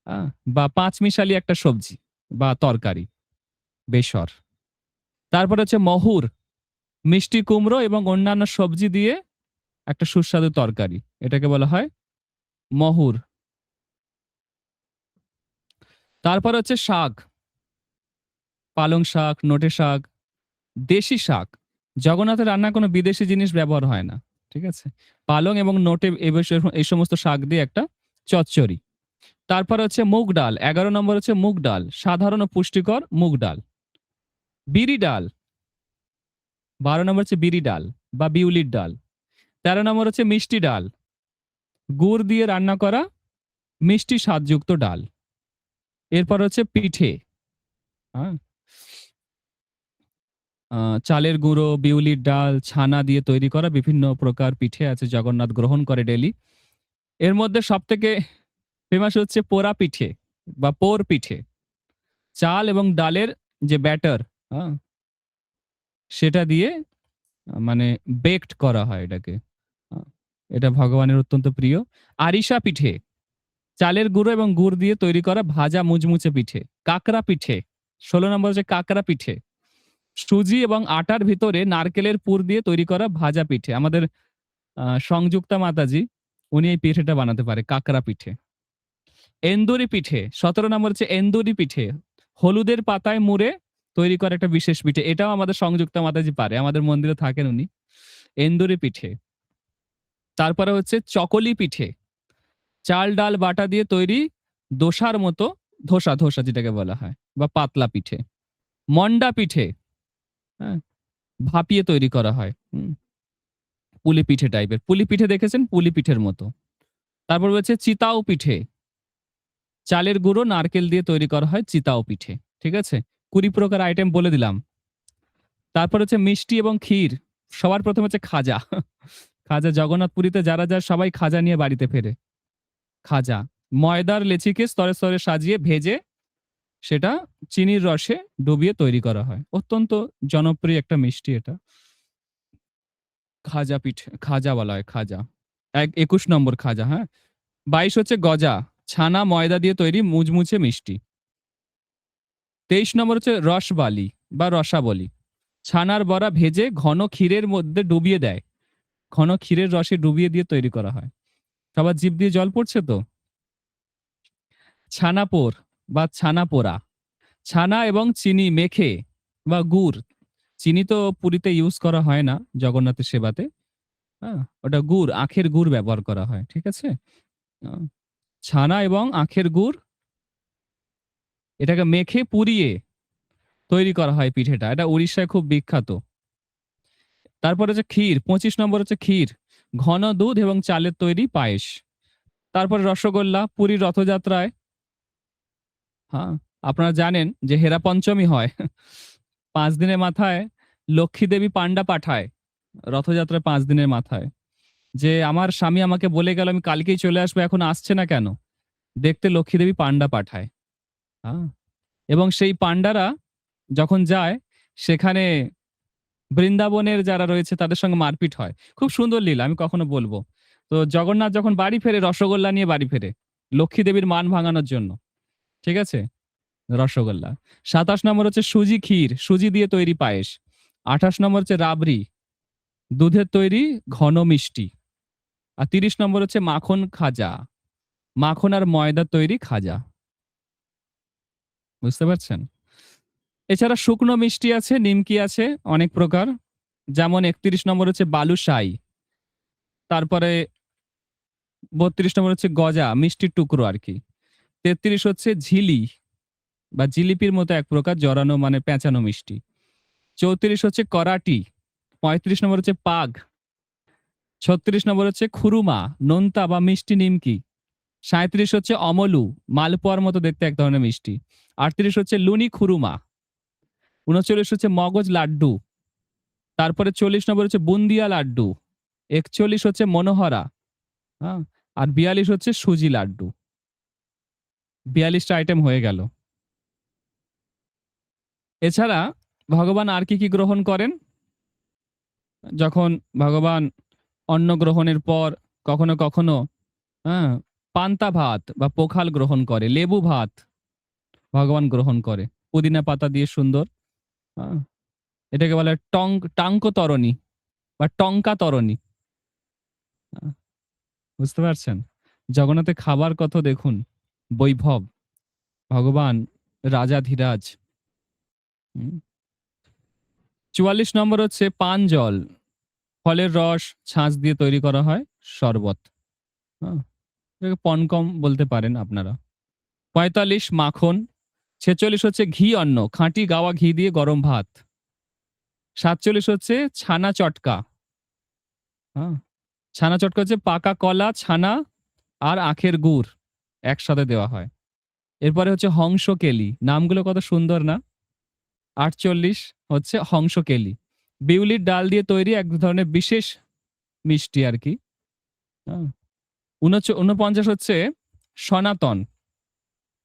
আ বা পাঁচমিশালি একটা সবজি বা তরকারি, বেসর। তারপরে হচ্ছে মহুর, মিষ্টি কুমড়ো এবং অন্যান্য সবজি দিয়ে একটা সুস্বাদু তরকারি। এটাকে বলা হয় মহুর। তারপরে হচ্ছে শাক, পালং শাক, নোটে শাক, দেশি শাক। জগন্নাথের রান্নায় কোনো বিদেশি জিনিস ব্যবহার হয় না। ঠিক আছে? পালং এবং নোটে এই সমস্ত শাক দিয়ে একটা চচ্চড়ি। তারপরে হচ্ছে মুগ ডাল। ১১ নম্বর হচ্ছে মুগ ডাল। সাধারণ ও পুষ্টিকর মুগ ডাল। বিরি ডাল। ১২ নম্বর হচ্ছে বিরি ডাল বা বিউলির ডাল। ১৩ নম্বর হচ্ছে মিষ্টি ডাল। গুড় দিয়ে রান্না করা মিষ্টি স্বাদযুক্ত ডাল। এরপর হচ্ছে পিঠে। হ্যাঁ? আ চালের গুঁড়ো, বিউলির ডাল, ছানা দিয়ে তৈরি করা বিভিন্ন প্রকার পিঠে আছে জগন্নাথ গ্রহণ করে ডেইলি। এর মধ্যে সবথেকে ফেমাস হচ্ছে পোড়া পিঠে বা পোর পিঠে। চাল এবং ডালের যে ব্যাটার, হ্যাঁ? সেটা দিয়ে মানে বেকড করা হয় এটাকে। আ এটা ভগবানের অত্যন্ত প্রিয়। আরিশা পিঠে, চালের গুঁড়ো এবং গুড় দিয়ে তৈরি করা ভাজা মুচমুচে পিঠে। কাকরা পিঠে, ১৬ নম্বর হচ্ছে কাকরা পিঠে। সুজি এবং আটার ভিতরে নারকেলের পুর দিয়ে তৈরি করা ভাজা পিঠে। আমাদের সংযুক্তা মাতাজি, উনি এই পিঠেটা বানাতে পারে, কাকরা পিঠে। এন্দুরি পিঠে, ১৭ নম্বর হচ্ছে এন্দুরি পিঠে। হলুদের পাতায় মুড়ে তৈরি করা একটা বিশেষ পিঠে। এটাও আমাদের সংযুক্তা মাতাজি পারে। আমাদের মন্দিরে থাকেন উনি। এন্দুরি পিঠে। তারপরে হচ্ছে চকলি পিঠে। চাল, ডাল বাটা দিয়ে তৈরি দোসার মতো, ধোসা, ধোসা যেটাকে বলা হয় বা পাতলা পিঠে। মন্ডা পিঠে, হ্যাঁ? ভাপিয়ে তৈরি করা হয়। পুলি পিঠে টাইপের। পুলি পিঠে দেখেছেন? পুলি পিঠের মতো। তারপর রয়েছে চিতাও পিঠে। চালের গুঁড়ো, নারকেল দিয়ে তৈরি করা হয় চিতাও পিঠে। ঠিক আছে? ২০ প্রকার আইটেম বলে দিলাম। তারপর হচ্ছে মিষ্টি এবং ক্ষীর। সবার প্রথম হচ্ছে খাজা। খাজা জগন্নাথ পুরীতে যারা যায় সবাই খাজা নিয়ে বাড়িতে ফেরে। খাজা। ময়দার লেচিকে স্তরে, স্তরে সাজিয়ে ভেজে সেটা চিনির রসে ডুবিয়ে তৈরি করা হয়। অত্যন্ত জনপ্রিয় একটা মিষ্টি এটা। খাজা পিঠে, খাজা বলা হয় খাজা। ২১ নম্বর খাজা, হ্যাঁ? ২২ হচ্ছে গজা। ছানা ময়দা দিয়ে তৈরি মুচমুচে মিষ্টি। ২৩ নম্বর হচ্ছে রসবালি বা রসাবলি। ছানার বড়া ভেজে ঘন ক্ষীরের মধ্যে ডুবিয়ে দেয়। ঘন ক্ষীরের রসে ডুবিয়ে দিয়ে তৈরি করা হয়। সবার জিভ দিয়ে জল পড়ছে তো? ছানাপোড় বা ছানা পোড়া। ছানা এবং চিনি মেখে বা গুড়, চিনি তো পুরীতে ইউজ করা হয় না জগন্নাথের সেবাতে। হ্যাঁ? ওটা গুড়, আখের গুড় ব্যবহার করা হয়। ঠিক আছে? আ ছানা এবং আখের গুড় এটাকে মেখে পুড়িয়ে তৈরি করা হয় পিঠেটা। এটা উড়িষ্যায় খুব বিখ্যাত। তারপর হচ্ছে ক্ষীর, ২৫ নম্বর হচ্ছে ক্ষীর। ঘন দুধ এবং চালের তৈরি পায়েস। তারপরে রসগোল্লা, পুরীর রথযাত্রায়, হ্যাঁ, আপনারা জানেন যে হেরা পঞ্চমী হয়। ৫ দিনের মাথায় লক্ষ্মী দেবী পান্ডা পাঠায়। রথযাত্রার ৫ দিনের মাথায়। যে আমার স্বামী আমাকে বলে গেল আমি কালকেই চলে আসবো, এখন আসছে না কেন? দেখতে লক্ষ্মী দেবী পান্ডা পাঠায়। হ্যাঁ? এবং সেই পান্ডারা যখন যায় সেখানে বৃন্দাবনের যারা রয়েছে তাদের সঙ্গে মারপিট হয়। খুব সুন্দর লীলা, আমি কখনো বলব। তো জগন্নাথ যখন বাড়ি ফেরে রসগোল্লা নিয়ে বাড়ি ফেরে। লক্ষ্মী দেবীর মান ভাঙানোর জন্য। ঠিক আছে? রসগোল্লা। ২৭ নম্বর হচ্ছে সুজি ক্ষীর, সুজি দিয়ে তৈরি পায়েস। ২৮ নম্বর হচ্ছে রাবড়ি, দুধের তৈরি ঘন মিষ্টি। আর ৩০ নম্বর হচ্ছে মাখন খাজা, মাখন আর ময়দার তৈরি খাজা। বুঝতে পারছেন? এছাড়া শুকনো মিষ্টি আছে, নিমকি আছে অনেক প্রকার। যেমন ৩১ নম্বর হচ্ছে বালুশাই। তারপরে ৩২ নম্বর হচ্ছে গজা, মিষ্টির টুকরো আরকি। ৩৩ হচ্ছে ঝিলি বা জিলিপির মতো এক প্রকার জড়ানো মানে পেঁচানো মিষ্টি। ৩৪ হচ্ছে করাটি। ৩৫ নম্বর হচ্ছে পাগ। ৩৬ নম্বর হচ্ছে খুরুমা, নোনতা বা মিষ্টি নিমকি। ৩৭ হচ্ছে অমলু, মালপোয়ার মতো দেখতে এক ধরনের মিষ্টি। ৩৮ হচ্ছে লুনি খুরুমা। ৩৯ হচ্ছে মগজ লাড্ডু। তারপরে ৪০ নম্বর হচ্ছে বুন্দিয়া লাড্ডু। ৪১ হচ্ছে মনোহরা। হ্যাঁ? আর ৪২ হচ্ছে সুজি লাড্ডু। ৪২ টা আইটেম হয়ে গেল। এছাড়া ভগবান আর কি, কি গ্রহণ করেন? যখন ভগবান অন্ন গ্রহণের পর কখনো, কখনো, হ্যাঁ, পান্তা ভাত বা পোখাল গ্রহণ করে, লেবু ভাত ভগবান গ্রহণ করে। পুদিনা পাতা দিয়ে সুন্দর। আ এটাকে বলা হয় টাঙ্ক তরণী বা টঙ্কা তরণী। আ বুঝতে পারছেন? জগন্নাথের খাবার কত দেখুন, বৈভব। ভগবান রাজাধিরাজ। হুম। ৪৪ নম্বর হচ্ছে পান জল। ফলের রস, ছাঁচ দিয়ে তৈরি করা হয় শরবত। হ্যাঁ? এটাকে পনকম বলতে পারেন আপনারা। ৪৫ মাখন। ৪৬ হচ্ছে ঘি অন্ন, খাঁটি গাওয়া ঘি দিয়ে গরম ভাত। ৪৭ হচ্ছে ছানা চটকা। হ্যাঁ? ছানা চটকা হচ্ছে পাকা কলা, ছানা আর আখের গুড় একসাথে দেওয়া হয়। এরপরে হচ্ছে হংসকেলি। নামগুলো কত সুন্দর না? ৪৮ হচ্ছে হংসকেলি। বিউলির ডাল দিয়ে তৈরি এক ধরনের বিশেষ মিষ্টি আরকি। হ্যাঁ? ৪৯ হচ্ছে সনাতন।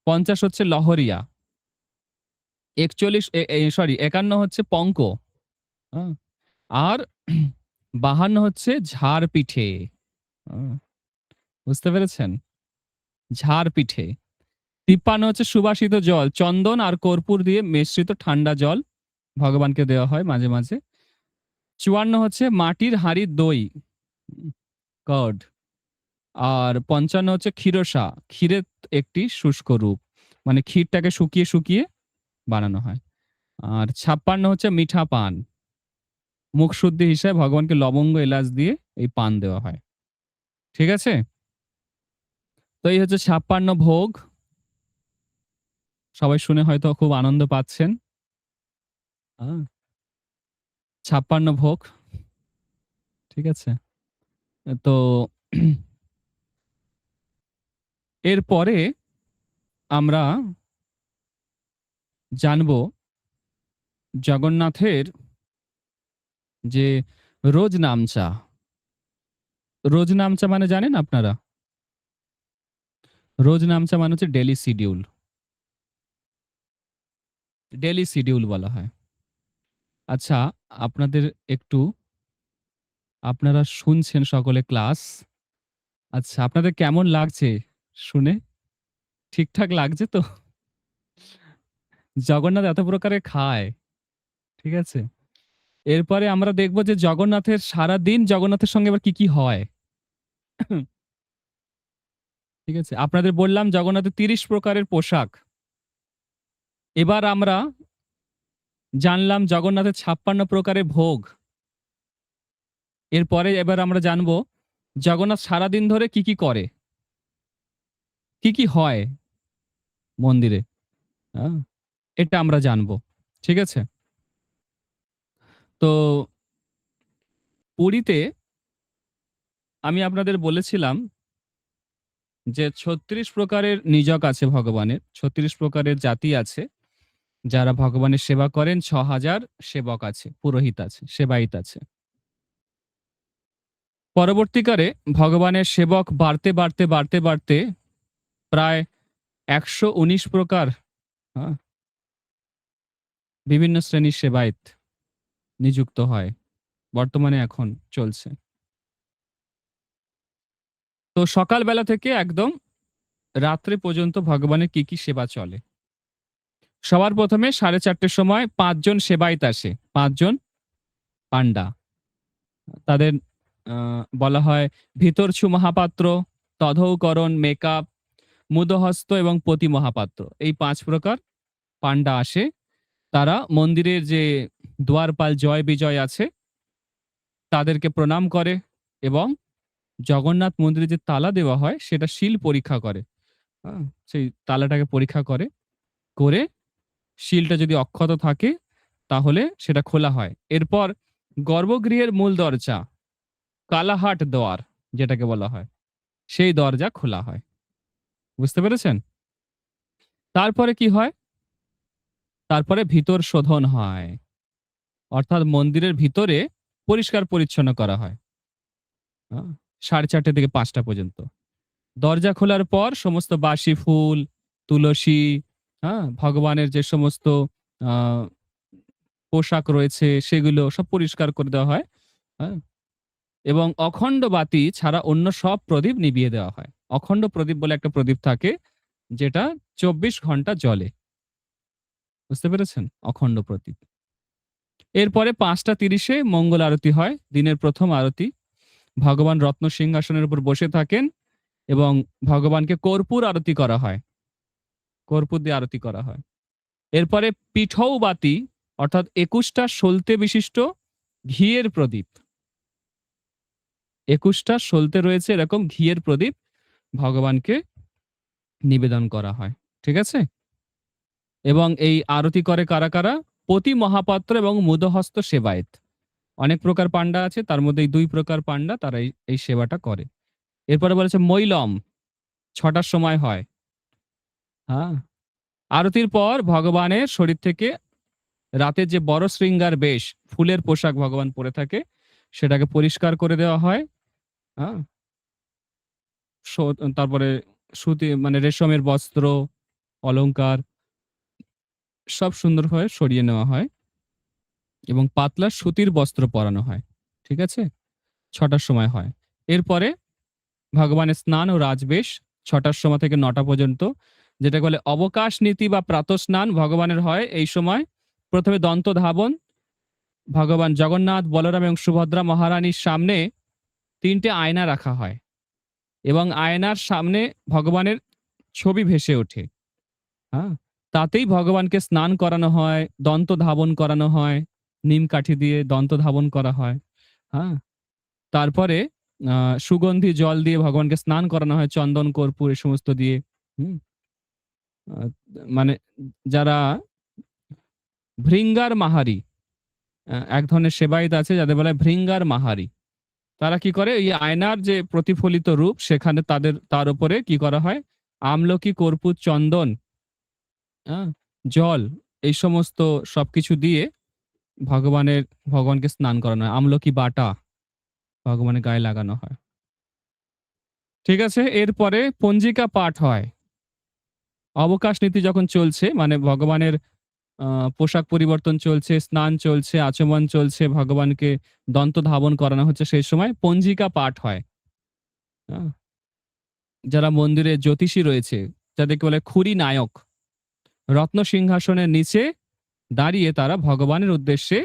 ৫০ হচ্ছে লহরিয়া। ৪১ এ এ সরি ৫১ হচ্ছে পঙ্ক। হ্যাঁ? আর ৫২ হচ্ছে ঝাড় পিঠে। হুম, বুঝতে পেরেছেন? ঝাড় পিঠে। ৫৩ হচ্ছে সুবাসিত জল, চন্দন আর কর্পূর দিয়ে মিশ্রিত ঠান্ডা জল ভগবানকে দেওয়া হয় মাঝে, মাঝে। ৫৪ হচ্ছে মাটির হাঁড়ির দই, কার্ড। আর ৫৫ হচ্ছে ক্ষীরসা, ক্ষীরের একটি শুষ্ক রূপ। মানে ক্ষীরটাকে শুকিয়ে, শুকিয়ে বানানো হয়। আর ৫৬ হচ্ছে মিঠা পান। মুখশুদ্ধি হিসাবে ভগবানকে লবঙ্গ, এলাচ দিয়ে এই পান দেওয়া হয়। ঠিক আছে? তো এই হচ্ছে ৫৬ ভোগ। সবাই শুনে হয়তো খুব আনন্দ পাচ্ছেন। আ ৫৬ ভোগ। ঠিক আছে? তো এরপরে আমরা জানবো জগন্নাথের যে রোজ নামচা। রোজ নামচা মানে জানেন আপনারা? রোজ নামচা মানে হচ্ছে ডেইলি শিডিউল। ডেইলি শিডিউল বলা হয়। আচ্ছা, আপনাদের একটু আপনারা শুনছেন সকলে ক্লাস। আচ্ছা, আপনাদের কেমন লাগছে শুনে? ঠিকঠাক লাগছে তো? জগন্নাথ এত প্রকারে খায়। ঠিক আছে? এরপরে আমরা দেখব যে জগন্নাথের সারাদিন জগন্নাথের সঙ্গে আবার কি, কি হয়। ঠিক আছে? আপনাদের বললাম জগন্নাথের ৩০ প্রকারের পোশাক। এবার আমরা জানলাম জগন্নাথের ৫৬ প্রকারের ভোগ। এরপরে এবার আমরা জানবো জগন্নাথ সারাদিন ধরে কি, কি করে? কি, কি হয় মন্দিরে? আ এটা আমরা জানবো। ঠিক আছে? তো পুরীতে আমি আপনাদের বলেছিলাম যে ৩৬ প্রকারের নিযক আছে ভগবানের। ৩৬ প্রকারের জাতি আছে। যারা ভগবানের সেবা করেন ৬,০০০ সেবক আছে, পুরোহিত আছে, সেবায়িত আছে। পরবর্তীকালে ভগবানের সেবক বাড়তে প্রায় ১১৯ প্রকার আ বিভিন্ন শ্রেণীর সেবায়েত নিযুক্ত হয়। বর্তমানে এখন চলছে। তো সকালবেলা থেকে একদম রাত্রে পর্যন্ত ভগবানের কি, কি সেবা চলে। সবার ১ম এ ৪:৩০ র সময় ৫ জন সেবায়েত আসে। ৫ জন পান্ডা। তাদের আ বলা হয় ভিতরছু মহাপাত্র, তধৌকরণ, মেকআপ, মুদহস্ত এবং পতি মহাপাত্র। এই ৫ প্রকার পান্ডা আসে। তারা মন্দিরের যে দ্বারপাল জয় বিজয় আছে তাদেরকে প্রণাম করে এবং জগন্নাথ মন্দিরে যে তালা দেওয়া হয় সেটা সিল পরীক্ষা করে। আ সেই তালাটাকে পরীক্ষা করে, করে সিলটা যদি অক্ষত থাকে তাহলে সেটা খোলা হয়। এরপর গর্ভগৃহের মূল দরজা কালাহাট দোয়ার যেটাকে বলা হয়, সেই দরজা খোলা হয়। বুঝতে পেরেছেন? তারপরে কি হয়? তারপরে ভিতর শোধন হয়। অর্থাৎ মন্দিরের ভিতরে পরিষ্কার পরিচ্ছন্ন করা হয়। আ ৪:৩০ থেকে ৫টা পর্যন্ত। দরজা খোলার পর সমস্ত বাসি ফুল, তুলসী, ভগবানের যে সমস্ত আ পোশাক রয়েছে সেগুলো সব পরিষ্কার করে দেওয়া হয়। হ্যাঁ? এবং অখণ্ড বাতি ছাড়া অন্য সব প্রদীপ নিভিয়ে দেওয়া হয়। অখণ্ড প্রদীপ বলে একটা প্রদীপ থাকে যেটা ২৪ ঘন্টা জ্বলে। বুঝতে পেরেছেন? অখণ্ড প্রদীপ। এরপরে ৫:৩০ এ মঙ্গল আরতি হয়। দিনের ১ম আরতি। ভগবান রত্ন সিংহাসনের উপর বসে থাকেন এবং ভগবানকে কর্পূর আরতি করা হয়। কর্পূর দিয়ে আরতি করা হয়। এরপরে পিঠৌ বাতি অর্থাৎ ২১ টা সলতে বিশিষ্ট ঘিয়ের প্রদীপ। ২১ টা সলতে রয়েছে এরকম ঘিয়ের প্রদীপ ভগবানকে নিবেদন করা হয়। ঠিক আছে? এবং এই আরতি করে কারা, কারা? পতি মহাপাত্র এবং মুদহস্ত সেবায়েত। অনেক প্রকার পান্ডা আছে তার মধ্যে এই ২ প্রকার পান্ডা তারা এই সেবাটা করে। এরপরে বলেছে মৈলম ৬ টার সময় হয়। হ্যাঁ? আরতির পর ভগবানের শরীর থেকে রাতের যে বড় শৃঙ্গার বেশ, ফুলের পোশাক ভগবান পরে থাকে, সেটাকে পরিষ্কার করে দেওয়া হয়। হ্যাঁ? সো তারপরে সুতি মানে রেশমের বস্ত্র, অলংকার সব সুন্দরভাবে সরিয়ে নেওয়া হয় এবং পাতলা সুতির বস্ত্র পরানো হয়। ঠিক আছে? ৬ টার সময় হয়। এরপরে ভগবানের স্নান ও রাজবেশ ৬ টার সময় থেকে ৯ টা পর্যন্ত যেটাকে বলে অবকাশ নীতি বা প্রাতঃস্নান ভগবানের হয় এই সময়। ১ম এ দন্ত ধাবন, ভগবান জগন্নাথ, বলরাম এবং সুভদ্রা মহারানীর সামনে ৩ টে আয়না রাখা হয় এবং আয়নার সামনে ভগবানের ছবি ভেসে ওঠে। হ্যাঁ? তাতেই ভগবানকে স্নান করানো হয়, দন্ত ধাবন করানো হয়, নিম কাঠি দিয়ে দন্ত ধাবন করা হয়। হ্যাঁ? তারপরে আ সুগন্ধি জল দিয়ে ভগবানকে স্নান করানো হয় চন্দন, কর্পূর এ সমস্ত দিয়ে। হুম? আ মানে যারা ভৃঙ্গার মাহারি, এক ধরনের সেবায়েত আছে যাদের বলা হয় ভৃঙ্গার মাহারি। তারা কি করে? এই আয়নার যে প্রতিফলিত রূপ সেখানে তার উপরে কি করা হয়? আমলকি, কর্পূর, চন্দন, আ জল এই সমস্ত সবকিছু দিয়ে ভগবানকে স্নান করানো হয়। আমলকি বাটা ভগবানের গায়ে লাগানো হয়। ঠিক আছে? এরপরে পঞ্জিকা পাঠ হয়। অবকাশ নীতি যখন চলছে, মানে ভগবানের পোশাক পরিবর্তন চলছে, স্নান চলছে, আচমন চলছে, ভগবানকে দন্ত ধাবন করানো হচ্ছে, সেই সময় পঞ্জিকা পাঠ হয়। আ যারা মন্দিরে জ্যোতিষী রয়েছে, যাদেরকে বলে খুরি নায়ক, রত্ন সিংহাসনের নিচে দাঁড়িয়ে তারা ভগবানের উদ্দেশ্যে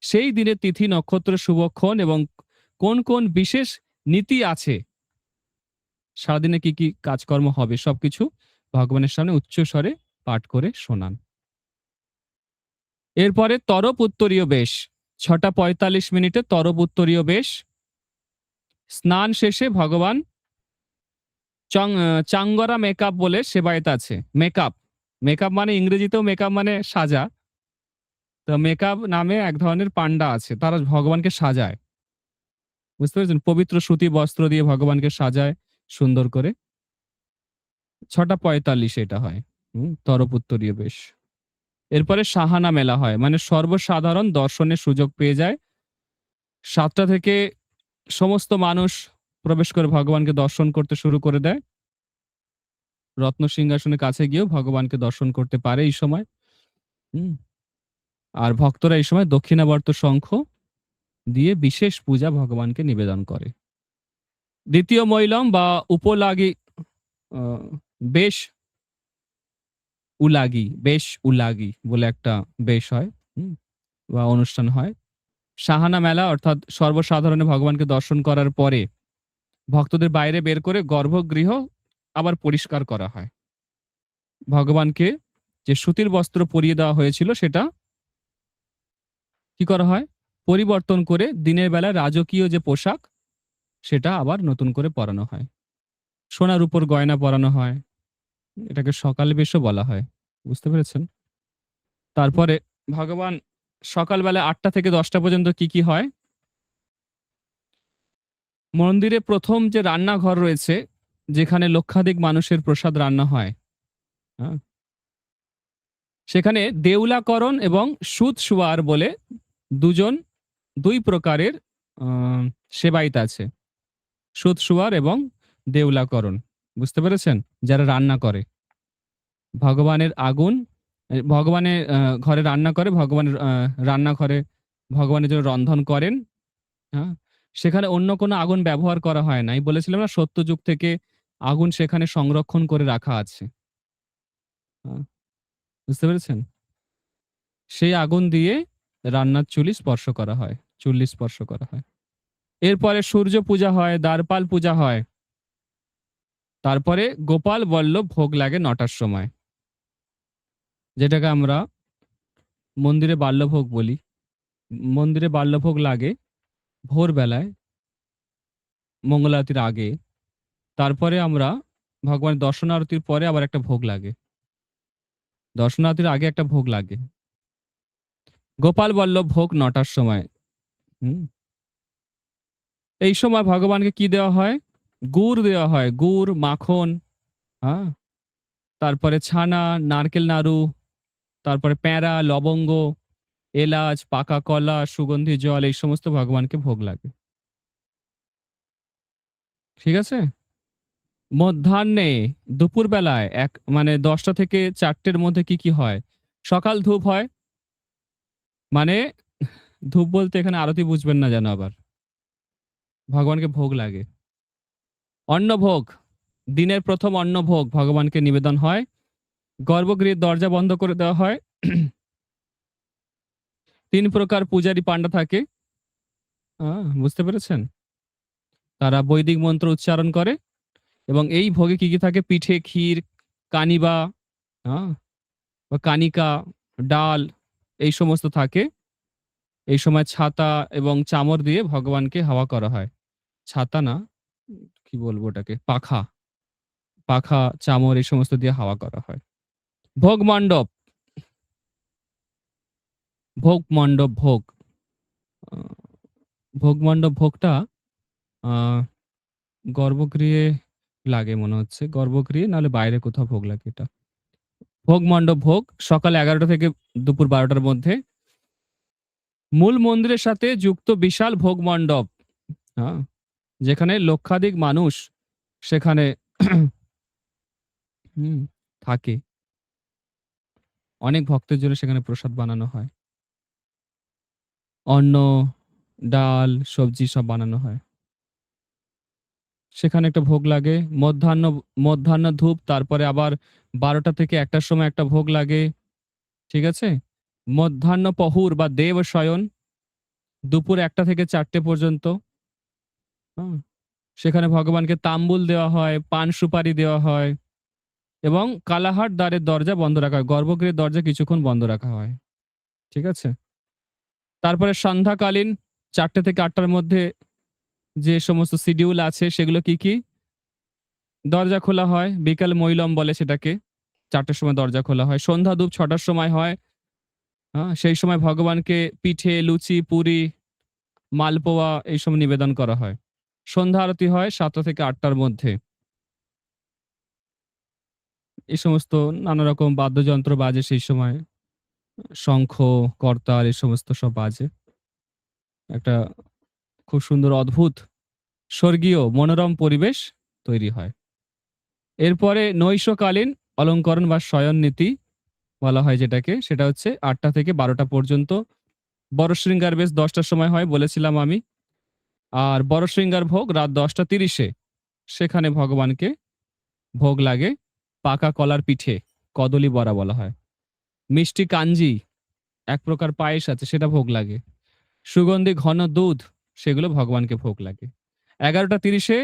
সেই দিনের তিথি, নক্ষত্র, শুভক্ষণ এবং কোন, কোন বিশেষ নীতি আছে, সারাদিনে কি, কি কাজকর্ম হবে সবকিছু ভগবানের সামনে উচ্চস্বরে পাঠ করে শোনান। এরপরে তরপ উত্তরীয় বেশ। ৬টা ৪৫ মিনিটে তরপ উত্তরীয় বেশ। স্নান শেষে ভগবান চাঙ্গরা মেকআপ বলে সেবায়েত আছে। মেকআপ, মেকআপ মানে ইংরেজিতেও মেকআপ মানে সাজা। তো মেকআপ নামে এক ধরনের পান্ডা আছে। তারা ভগবানকে সাজায়। বুঝতে পেরেছেন? পবিত্র সুতি বস্ত্র দিয়ে ভগবানকে সাজায় সুন্দর করে। ৬টা ৪৫ এটা হয়। তরপ উত্তরীয় বেশ। এরপরে সাহানা মেলা হয়। মানে সর্বসাধারণ দর্শনের সুযোগ পেয়ে যায়। ৭টা থেকে সমস্ত মানুষ প্রবেশ করে ভগবানকে দর্শন করতে শুরু করে দেয়। রত্ন সিংহাসনের কাছে গিয়েও ভগবানকে দর্শন করতে পারে এই সময়। হুম? আর ভক্তরা এই সময় দক্ষিণাবর্ত শঙ্খ দিয়ে বিশেষ পূজা ভগবানকে নিবেদন করে। দ্বিতীয় মৈলম বা উপলাগি আ বেশ বেশ উলাগি বলে একটা বেশ হয়। হুম? বা অনুষ্ঠান হয়। সাহানা মেলা অর্থাৎ সর্বসাধারণে ভগবানকে দর্শন করার পরে ভক্তদের বাইরে বের করে গর্ভগৃহ আবার পরিষ্কার করা হয়। ভগবানকে যে সুতির বস্ত্র পরিয়ে দেওয়া হয়েছিল সেটা কি করা হয়? পরিবর্তন করে দিনের বেলায় রাজকীয় যে পোশাক সেটা আবার নতুন করে পরানো হয়। সোনার উপর গয়না পরানো হয়। এটাকে সকাল বেশও বলা হয়। বুঝতে পেরেছেন? তারপরে ভগবান সকালবেলা ৮টা থেকে ১০টা পর্যন্ত কি, কি হয়? মন্দিরে ১ম যে রান্নাঘর রয়েছে, যেখানে লক্ষাধিক মানুষের প্রসাদ রান্না হয়, হ্যাঁ? সেখানে দেউলাকরণ এবং সুদ-সুয়ার বলে ২ প্রকারের আ সেবায়েত আছে। সুদ-সুয়ার এবং দেউলাকরণ। বুঝতে পেরেছেন? যারা রান্না করে। ভগবানের আগুন ভগবানের ঘরে রান্না করে, ভগবানের রান্নাঘরে ভগবানের জন্য রন্ধন করেন। হ্যাঁ? সেখানে অন্য কোনো আগুন ব্যবহার করা হয় না। আমি বলেছিলাম না সত্যযুগ থেকে আগুন সেখানে সংরক্ষণ করে রাখা আছে। আ বুঝতে পেরেছেন? সেই আগুন দিয়ে রান্নার চুল্লি স্পর্শ করা হয়। এরপরে সূর্য পূজা হয়, দ্বারপাল পূজা হয়। তারপরে গোপাল বল্লভ ভোগ লাগে ৯টার সময়। যেটাকে আমরা মন্দিরে বাল্যভোগ বলি। মন্দিরে বাল্যভোগ লাগে ভোরবেলায়, মঙ্গলারতির আগে। তারপরে আমরা ভগবানের দর্শনারতির পরে আবার একটা ভোগ লাগে। দর্শনারতির আগে একটা ভোগ লাগে। গোপাল বল্লভ ভোগ ৯টার সময়। হুম? এই সময় ভগবানকে কি দেওয়া হয়? গুড় দেওয়া হয়। গুড়, মাখন, হ্যাঁ? তারপরে ছানা, নারকেল নাড়ু, তারপরে প্যাঁড়া, লবঙ্গ, এলাচ, পাকা কলা, সুগন্ধি জল এই সমস্ত ভগবানকে ভোগ লাগে। ঠিক আছে? মধ্যাহ্নে দুপুরবেলায় মানে ১০টা থেকে ৪টের মধ্যে কি, কি হয়? সকাল ধূপ হয়। মানে ধূপ বলতে এখানে আরতি বুঝবেন না যেন আবার। ভগবানকে ভোগ লাগে। অন্নভোগ, দিনের ১ম অন্নভোগ ভগবানকে নিবেদন হয়। গর্ভগৃহের দরজা বন্ধ করে দেওয়া হয়। ৩ প্রকার পূজারী পান্ডা থাকে। আ বুঝতে পেরেছেন? তারা বৈদিক মন্ত্র উচ্চারণ করে এবং এই ভোগে কি, কি থাকে? পিঠে, ক্ষীর, কানিবা, আ বা কানিকা, ডাল এই সমস্ত থাকে। এই সময় ছাতা এবং চামর দিয়ে ভগবানকে হাওয়া করা হয়। ছাতা না, কি বলবো ওটাকে? পাখা। পাখা, চামর এই সমস্ত দিয়ে হাওয়া করা হয়। ভোগ মণ্ডপ, ভোগ। আ ভোগ মণ্ডপ ভোগটা আ গর্ভগৃহে লাগে মনে হচ্ছে। গর্ভগৃহে নাহলে বাইরে কোথাও ভোগ লাগে এটা। ভোগ মণ্ডপ ভোগ সকাল 11টা থেকে দুপুর 12টার মধ্যে। মূল মন্দিরের সাথে যুক্ত বিশাল ভোগ মণ্ডপ, হ্যাঁ, যেখানে লক্ষাধিক মানুষ সেখানে থাকে। অনেক ভক্তের জন্য সেখানে প্রসাদ বানানো হয়। অন্ন, ডাল, সবজি সব বানানো হয়। সেখানে একটা ভোগ লাগে। মধ্যাহ্ন ধূপ, তারপরে আবার 12টা থেকে 1টার সময় একটা ভোগ লাগে। ঠিক আছে? মধ্যাহ্ন পহুর বা দেব শয়ন দুপুর 1টা থেকে 4টে পর্যন্ত। হুম? সেখানে ভগবানকে তাম্বুল দেওয়া হয়, পান সুপারি দেওয়া হয় এবং কালাহাট দ্বারের দরজা বন্ধ রাখা হয়। গর্ভগৃহের দরজা কিছুক্ষণ বন্ধ রাখা হয়। ঠিক আছে? তারপরে সন্ধ্যাকালীন 4টে থেকে 8টার মধ্যে যে সমস্ত শিডিউল আছে সেগুলো কি, কি? দরজা খোলা হয়। বিকাল মৈলম বলে সেটাকে। 4টের সময় দরজা খোলা হয়। সন্ধ্যা ধূপ 6টার সময় হয়। সেই সময় ভগবানকে পিঠে, লুচি, পুরি, মালপোয়া এইসব নিবেদন করা হয়। সন্ধ্যা আরতি হয় 7টা থেকে 8টার মধ্যে। এই সমস্ত নানা রকম বাদ্যযন্ত্র বাজে সেই সময়। শঙ্খ, করতাল এই সমস্ত সব বাজে। একটা খুব সুন্দর অদ্ভুত স্বর্গীয় মনোরম পরিবেশ তৈরি হয়। এরপরে নৈশকালীন অলঙ্করণ বা শয়ন নীতি বলা হয় যেটাকে, সেটা হচ্ছে 8টা থেকে 12টা পর্যন্ত। বড় শৃঙ্গার বেশ 10টার সময় হয় বলেছিলাম আমি। আর বড় শৃঙ্গার ভোগ রাত 10টা 30-এ সেখানে ভগবানকে ভোগ লাগে পাকা কলার পিঠে, কদলী বড়া বলা হয়। মিষ্টি কাঞ্জি, এক প্রকার পায়েস আছে, সেটা ভোগ লাগে। সুগন্ধি ঘন দুধ, সেগুলো ভগবানকে ভোগ লাগে। 11টা 30-এ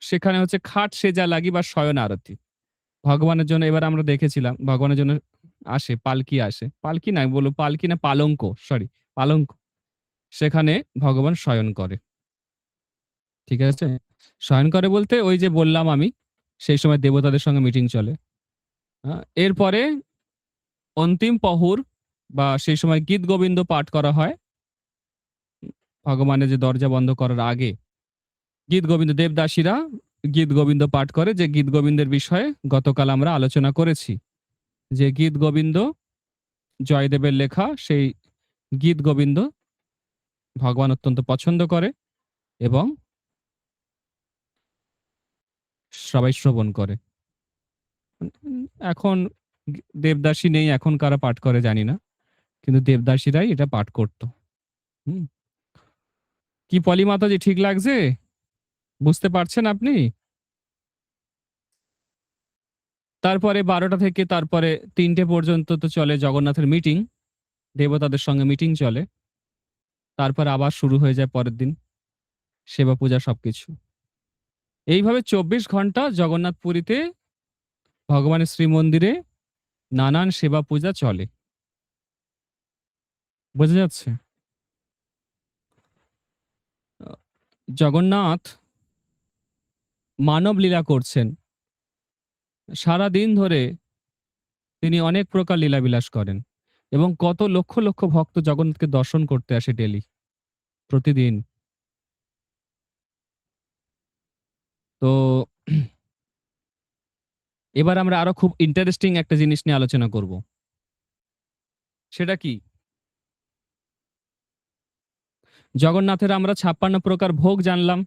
সেখানে হচ্ছে খাট সেজা লাগি বা শয়ন আরতি। ভগবানের জন্য এবার আমরা দেখেছিলাম ভগবানের জন্য আসে পালকি আসে। পালকি না বলবো, পালকি না পালঙ্ক, সরি পালঙ্ক। সেখানে ভগবান শয়ন করে। ঠিক আছে? শয়ন করে বলতে ওই যে বললাম আমি, সেই সময় দেবতাদের সঙ্গে মিটিং চলে। এরপরে অন্তিম পহুর বা সেই সময় গীত গোবিন্দ পাঠ করা হয়। ভগবানের যে দরজা বন্ধ করার আগে গীত গোবিন্দ দেবদাসীরা গীত গোবিন্দ পাঠ করে, যে গীত গোবিন্দের বিষয়ে গতকাল আমরা আলোচনা করেছি। যে গীত গোবিন্দ জয়দেবের লেখা, সেই গীত গোবিন্দ ভগবান অত্যন্ত পছন্দ করে এবং সবাই শ্রবণ করে। এখন দেবদাসী নেই, এখন কারা পাঠ করে জানি না, কিন্তু দেবদাসীরাই এটা পাঠ করত। হুম। কি পলি মাতাজি, ঠিক লাগছে? বুঝতে পারছেন আপনি? তারপরে 12টা থেকে তারপরে 3টে পর্যন্ত তো চলে জগন্নাথের মিটিং, দেবতাদের সঙ্গে মিটিং চলে। তারপর আবার শুরু হয়ে যায় পরের দিন সেবা পূজা সবকিছু। এইভাবে 24 ঘন্টা জগন্নাথ পুরীতে ভগবানের শ্রীমন্দিরে নানান সেবা পূজা চলে। বোঝা যাচ্ছে? জগন্নাথ মানব লীলা করছেন। সারা দিন ধরে তিনি অনেক প্রকার লীলাবিলাস করেন এবং কত লক্ষ লক্ষ ভক্ত জগন্নাথকে দর্শন করতে আসে ডেলি, প্রতিদিন। তো এবার আমরা আরো খুব ইন্টারেস্টিং একটা জিনিস নিয়ে আলোচনা করব। সেটা কি? জগন্নাথের আমরা 56 প্রকার ভোগ জানলাম।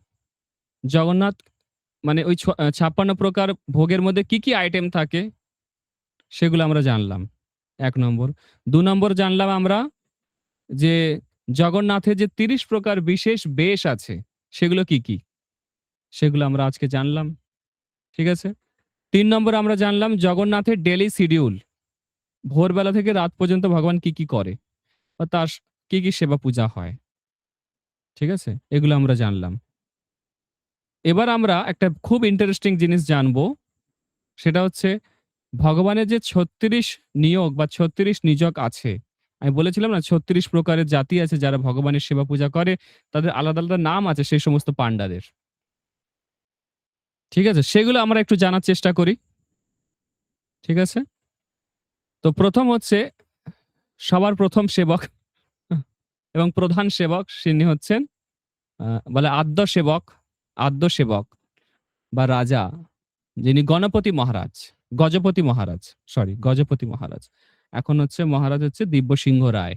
জগন্নাথ মানে ওই 56 প্রকার ভোগের মধ্যে কি কি আইটেম থাকে সেগুলো আমরা জানলাম, 1 নম্বর। 2 নম্বর জানলাম আমরা যে জগন্নাথের যে 30 প্রকার বিশেষ বেশ আছে সেগুলো কি কি, সেগুলো আমরা আজকে জানলাম। ঠিক আছে? 3 নম্বর আমরা জানলাম জগন্নাথের ডেলি শিডিউল, ভোরবেলা থেকে রাত পর্যন্ত ভগবান কি কি করে বা তার কি কি সেবা পূজা হয়। ঠিক আছে? এগুলো আমরা জানলাম। এবার আমরা একটা খুব ইন্টারেস্টিং জিনিস জানবো, সেটা হচ্ছে ভগবানের যে 36 নিয়োগ বা 36 নিযক আছে। আমি বলেছিলাম না 36 প্রকারের জাতি আছে যারা ভগবানের সেবা পূজা করে, তাদের আলাদা আলাদা নাম আছে সেই সমস্ত পান্ডাদের। ঠিক আছে? সেগুলো আমরা একটু জানার চেষ্টা করি। ঠিক আছে? তো প্রথম হচ্ছে সবার প্রথম সেবক এবং প্রধান সেবক, তিনি হচ্ছেন বলে আদ্য সেবক বা রাজা, যিনি গণপতি মহারাজ। গজপতি মহারাজ, গজপতি মহারাজ। এখন হচ্ছে মহারাজ হচ্ছে দিব্য সিংহ রায়,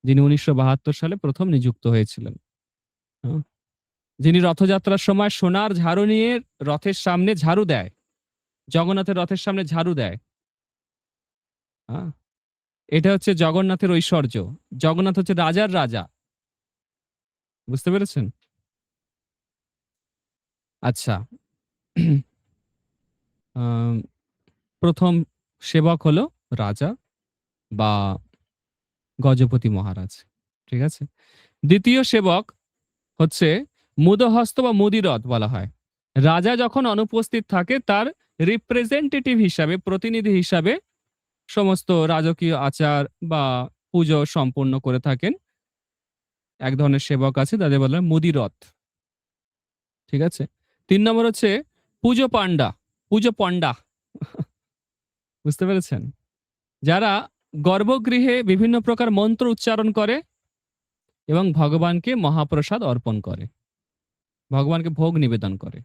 যিনি 1972 সালে প্রথম নিযুক্ত হয়েছিলেন। হ্যাঁ? যিনি রথযাত্রার সময় সোনার ঝাড়ু নিয়ে রথের সামনে ঝাড়ু দেয়, জগন্নাথের রথের সামনে ঝাড়ু দেয়। হ্যাঁ? এটা হচ্ছে জগন্নাথের ঐশ্বর্য। জগন্নাথ হচ্ছে রাজার রাজা, বুঝতে পেরেছেন? আচ্ছা। আম, প্রথম সেবক হলো রাজা বা গজপতি মহারাজ, ঠিক আছে। দ্বিতীয় সেবক হচ্ছে মুদহস্ত বা মুদিরথ বলা হয়। রাজা যখন অনুপস্থিত থাকে তার রিপ্রেজেন্টেটিভ হিসাবে, প্রতিনিধি হিসাবে সমস্ত রাজকীয় আচার বা পুজো সম্পন্ন করে থাকেন এক ধরনের সেবক আছে, তাদের বলা হয় মুদিরথ, ঠিক আছে। 3 নম্বর হচ্ছে পুজো পান্ডা, পুজো পণ্ডা, বুঝতে পেরেছেন? যারা গর্ভগৃহে বিভিন্ন প্রকার মন্ত্র উচ্চারণ করে এবং ভগবানকে মহাপ্রসাদ অর্পণ করে, ভগবানকে ভোগ নিবেদন করে।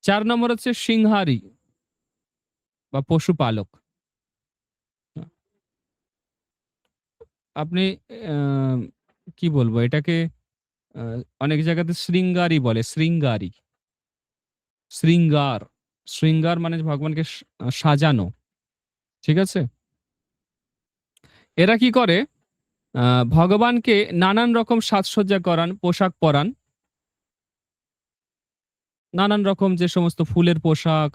4 নম্বর হচ্ছে সিংহারি বা পশুপালক। আপনি আহ, কি বলবো এটাকে, অনেক জায়গাতে শৃঙ্গারি বলে, শৃঙ্গারি, শৃঙ্গার, শৃঙ্গার মানে ভগবানকে সাজানো, ঠিক আছে। এরা কি করে, ভগবানকে নানান রকম সাজসজ্জা করান, পোশাক পরান, নানান রকম যে সমস্ত ফুলের পোশাক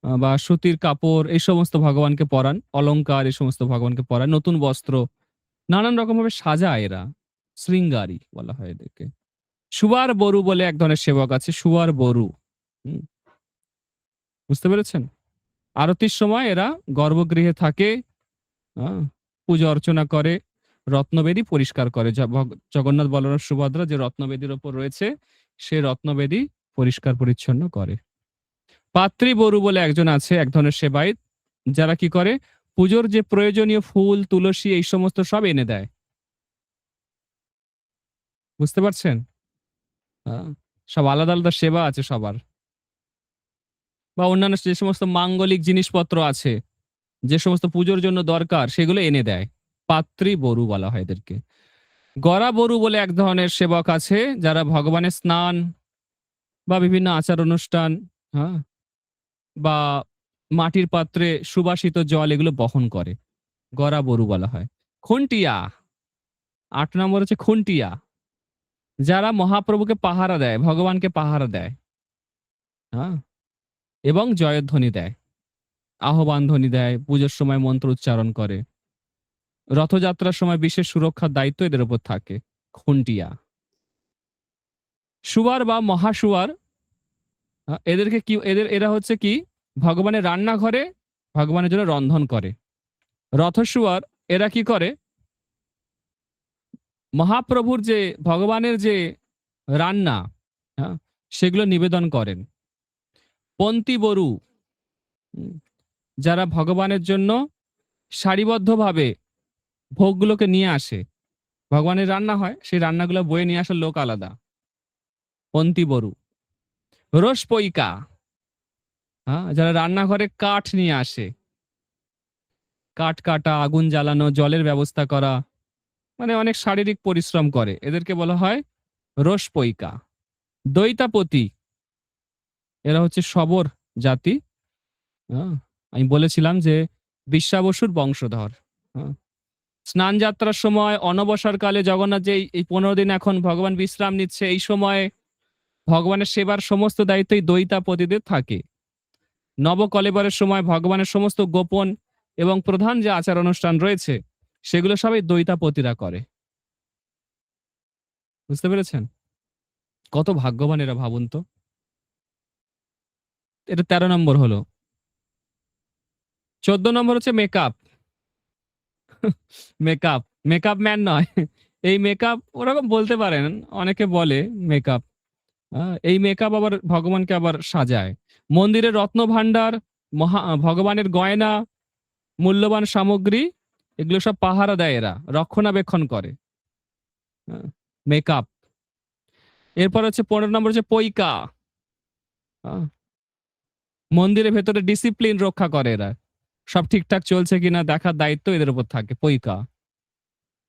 বা সুতির কাপড় এই সমস্ত ভগবানকে পরান, অলংকার এই সমস্ত ভগবানকে পরান, নতুন বস্ত্র নানান রকম ভাবে সাজায় এরা, শৃঙ্গারি বলা হয় এদেরকে। সুয়ার বরু বলে এক ধরনের সেবক আছে, সুয়ার বরু। হুম, বুঝতে পেরেছেন? আরতির সময় এরা গর্ভগৃহে থাকে, হ্যাঁ, পূজা অর্চনা করে, রত্নবেদী পরিষ্কার করে। জগন্নাথ বলরাম সুভদ্রা যে রত্নবেদীর ওপর রয়েছে সে রত্নবেদী পরিষ্কার পরিচ্ছন্ন করে। পাত্রী বরু বলে একজন আছে, এক ধরনের সেবায়িত, যারা কি করে পুজোর যে প্রয়োজনীয় ফুল তুলসী এই সমস্ত সব এনে দেয়, বুঝতে পারছেন? হ্যাঁ, সব আলাদা আলাদা সেবা আছে সবার। বা অন্যান্য যে সমস্ত মাঙ্গলিক জিনিসপত্র আছে, যে সমস্ত পুজোর জন্য দরকার সেগুলো এনে দেয়। পাত্রী বরু বলা হয় এদেরকে। গড়া বরু বলে এক ধরনের সেবক আছে, যারা ভগবানের স্নান বা বিভিন্ন আচার অনুষ্ঠান, হ্যাঁ, বা মাটির পাত্রে সুবাসিত জল এগুলো বহন করে, গড়া বরু বলা হয়। খুন্টিয়া, 8 নম্বর হচ্ছে খুন্টিয়া, যারা মহাপ্রভুকে পাহারা দেয়, ভগবানকে পাহারা দেয়, হ্যাঁ, এবং জয়ধ্বনি দেয়, আহ্বান ধ্বনি দেয়, পুজোর সময় মন্ত্র উচ্চারণ করে। রথযাত্রার সময় বিশেষ সুরক্ষার দায়িত্ব এদের উপর থাকে। খুন্টিয়া। সুয়ার বা মহাসুয়ার, এদেরকে কি, এরা হচ্ছে কি ভগবানের রান্নাঘরে ভগবানের জন্য রন্ধন করে। রথসুয়ার, এরা কি করে মহাপ্রভুর যে ভগবানের যে রান্না, হ্যাঁ, সেগুলো নিবেদন করেন। পন্তি বরু, হুম, যারা ভগবানের জন্য সারিবদ্ধভাবে ভোগগুলোকে নিয়ে আসে, ভগবানের রান্না হয় সেই রান্নাগুলো বয়ে নিয়ে আসার লোক আলাদা, পন্তি বরু। রোষপইকা, হ্যাঁ, যারা রান্নাঘরে কাঠ নিয়ে আসে, কাঠ কাটা, আগুন জ্বালানো, জলের ব্যবস্থা করা, মানে অনেক শারীরিক পরিশ্রম করে, এদেরকে বলা হয় রোষপইকা। দৈতাপতি, এরা হচ্ছে শবর জাতি, হ্যাঁ, আমি বলেছিলাম যে বিশ্বাবসুর বংশধর। হ্যাঁ, স্নান যাত্রার সময় অনবসর কালে জগন্নাথ যে এই 15 দিন এখন ভগবান বিশ্রাম নিচ্ছে, এই সময় ভগবানের সেবার সমস্ত দায়িত্বই দৈতাপতিদের থাকে। নবকলেবরের সময় ভগবানের সমস্ত গোপন এবং প্রধান যে আচার অনুষ্ঠান রয়েছে সেগুলো সবাই দৈতাপতিরা করে, বুঝতে পেরেছেন? কত ভাগ্যবান এরা, ভাবুন তো। এটা 13 নম্বর হলো। 14 নম্বর হচ্ছে মেকআপ। মেকআপ, মেকআপ ম্যান নয়, এই মেকআপ ওরকম বলতে পারেন, অনেকে বলে মেকআপ। এই মেকআপ আবার ভগবানকে আবার সাজায়। মন্দিরের রত্ন ভান্ডার, ভগবানের গয়না, মূল্যবান সামগ্রী এগুলো সব পাহারা দেয়, এরা রক্ষণাবেক্ষণ করে। মেকআপ। এরপর হচ্ছে 15 নম্বর হচ্ছে পইকা। আহ, মন্দিরের ভেতরে ডিসিপ্লিন রক্ষা করে এরা। সব ঠিকঠাক চলছে কিনা দেখার দায়িত্ব এদের উপর থাকে, পইকা।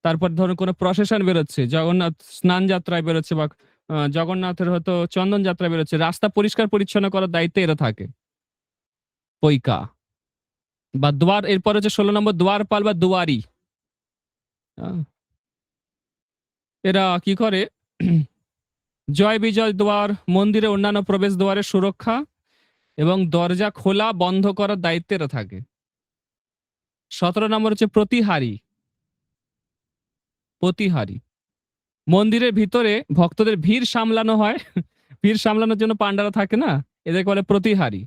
তারপর ধরুন কোনো প্রসেশন বেরোচ্ছে, জগন্নাথ স্নান যাত্রায় বেরোচ্ছে বা জগন্নাথের হয়তো চন্দন যাত্রা বেরোচ্ছে, রাস্তা পরিষ্কার পরিচ্ছন্ন করার দায়িত্বে এরা থাকে, পইকা। বা দ্বার, এরপর হচ্ছে 16 নম্বর দ্বারপাল বা দুয়ারি। আহ, এরা কি করে? জয় বিজয় দ্বার, মন্দিরে অন্যান্য প্রবেশ দ্বারের সুরক্ষা এবং দরজা খোলা বন্ধ করার দায়িত্বে এরা থাকে। 17 নম্বর হচ্ছে প্রতিহারী। প্রতিহারী, মন্দিরের ভিতরে ভক্তদের ভিড় সামলানো হয়। ভিড় সামলানোর জন্য পান্ডারা থাকে না, এদেরকে বলে প্রতিহারী।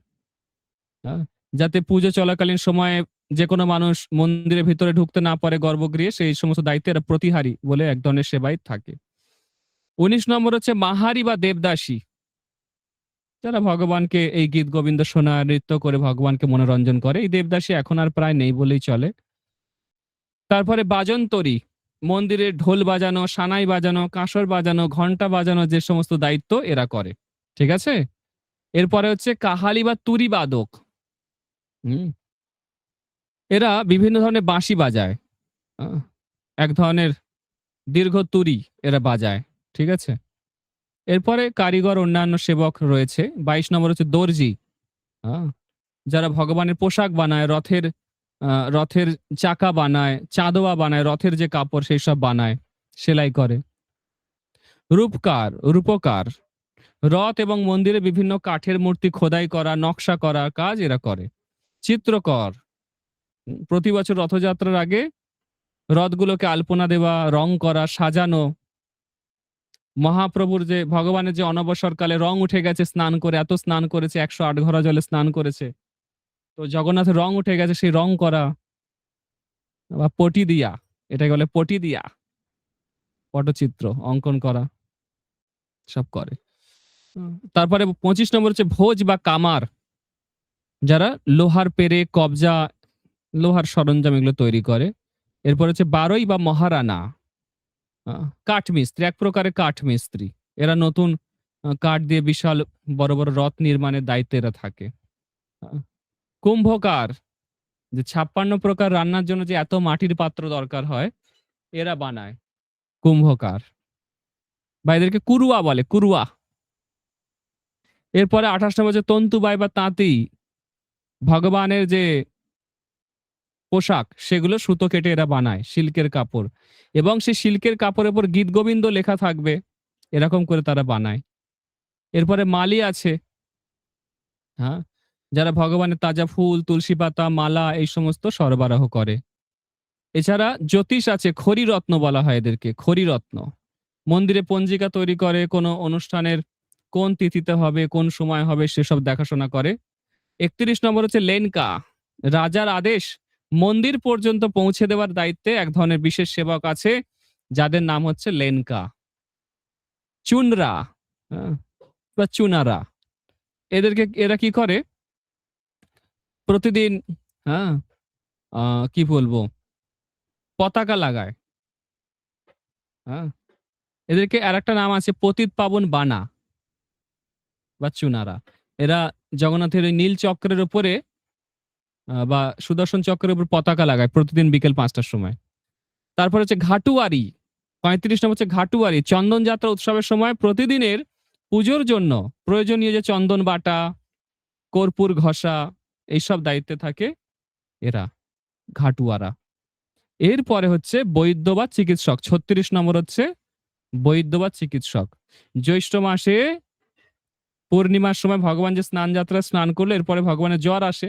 হ্যাঁ, যাতে পুজো চলাকালীন সময়ে যে কোনো মানুষ মন্দিরের ভিতরে ঢুকতে না পারে গর্ভগৃহে, সেই সমস্ত দায়িত্বে এরা প্রতিহারী বলে এক ধরনের সেবায় থাকে। 19 নম্বর হচ্ছে মাহারি বা দেবদাসী, যারা ভগবানকে এই গীত গোবিন্দ শোনা, নৃত্য করে ভগবানকে মনোরঞ্জন করে। এই দেবদাসী এখন আর প্রায় নেই বলেই চলে। তারপরে বাজনতরী, মন্দিরে ঢোল বাজানো, সানাই বাজানো, কাঁসর বাজানো, ঘন্টা বাজানো, যে সমস্ত দায়িত্ব এরা করে। ঠিক আছে। এরপরে হচ্ছে কাহালি বা তুরি বাদক। হুম, এরা বিভিন্ন ধরনের বাঁশি বাজায়। আহ, এক ধরনের দীর্ঘ তুরি এরা বাজায়। ঠিক আছে। এরপরে কারিগর, অন্যান্য সেবক রয়েছে। 22 নম্বর হচ্ছে দর্জি। আহ, যারা ভগবানের পোশাক বানায়, রথের চাকা বানায়, চাঁদোয়া বানায়, রথের যে কাপড় সেই সব বানায়, সেলাই করে। রূপকার, রথ এবং মন্দিরে বিভিন্ন কাঠের মূর্তি খোদাই করা, নকশা করা কাজ এরা করে। চিত্রকর, প্রতি বছর রথযাত্রার আগে রথগুলোকে আলপনা দেওয়া, রং করা, সাজানো। মহাপ্রভুর যে ভগবানের যে অনবসরকালে রং উঠে গেছে, স্নান করে, এত স্নান করেছে, 108 ঘড়া জলে স্নান করেছে, তো জগন্নাথের রং উঠে গেছে, সেই রং করা। বা পটি দিয়া, এটাকে বলে পটি দিয়া, পটচিত্র অঙ্কন করা, সব করে। তারপরে 25 নম্বর হচ্ছে ভোজ বা কামার, যারা লোহার পেরে, কবজা, লোহার সরঞ্জাম এগুলো তৈরি করে। এরপর হচ্ছে বারোই বা মহারানা, কাঠমিস্ত্রি, এক প্রকারের কাঠমিস্ত্রি। এরা নতুন কাঠ দিয়ে বিশাল বড় বড় রথ নির্মাণের দায়িত্বে এরা থাকে। আহ, কুম্ভকার, যে 56 প্রকার রান্নার জন্য যে এত মাটির পাত্র দরকার হয়, এরা বানায়, কুম্ভকার। বা এদেরকে কুরুয়া বলে, কুরুয়া। এরপরে 28 নম্বর হচ্ছে তন্তুবাই বা তাঁতি, ভগবানের যে পোশাক সেগুলো সুতো কেটে এরা বানায়, সিল্কের কাপড়, এবং সেই সিল্কের কাপড়ের উপর গীত গোবিন্দ লেখা থাকবে, এরকম করে তারা বানায়। এরপরে মালি আছে। হ্যাঁ, যারা ভগবানের তাজা ফুল, তুলসী পাতা, মালা এই সমস্ত সরবরাহ করে। এছাড়া জ্যোতিষ আছে, খড়িরত্ন বলা হয় এদেরকে, খড়িরত্ন। মন্দিরে পঞ্জিকা তৈরি করে, কোনো অনুষ্ঠানের কোন তিথিতে হবে, কোন সময় হবে, সেসব দেখাশোনা করে। 31 নম্বর হচ্ছে লেনকা, রাজার আদেশ মন্দির পর্যন্ত পৌঁছে দেওয়ার দায়িত্বে এক ধরনের বিশেষ সেবক আছে, যাদের নাম হচ্ছে লেনকা। চুনরা, হ্যাঁ, বা চুনারা, এরা কি করে? প্রতিদিন, হ্যাঁ, কি বলবো, পতাকা লাগায়। হ্যাঁ, এদেরকে আর একটা নাম আছে, পতিত পাবন বানা বা চুনারা। এরা জগন্নাথের ওই নীল চক্রের উপরে বা সুদর্শন চক্রের উপর পতাকা লাগায় প্রতিদিন বিকেল 5টার সময়। তারপর হচ্ছে ঘাটুয়ারি, 35 নম্বর হচ্ছে ঘাটুয়ারি, চন্দন যাত্রা উৎসবের সময় প্রতিদিনের পুজোর জন্য প্রয়োজনীয় যে চন্দন বাটা, কর্পূর ঘষা, এইসব দায়িত্বে থাকে এরা, ঘাটুয়ারা। এরপরে হচ্ছে বৈদ্য বা চিকিৎসক। 36 নম্বর হচ্ছে বৈদ্য বা চিকিৎসক। জ্যৈষ্ঠ মাসে পূর্ণিমার সময় ভগবান যে স্নান যাত্রা স্নান করলে এরপরে ভগবানের জ্বর আসে,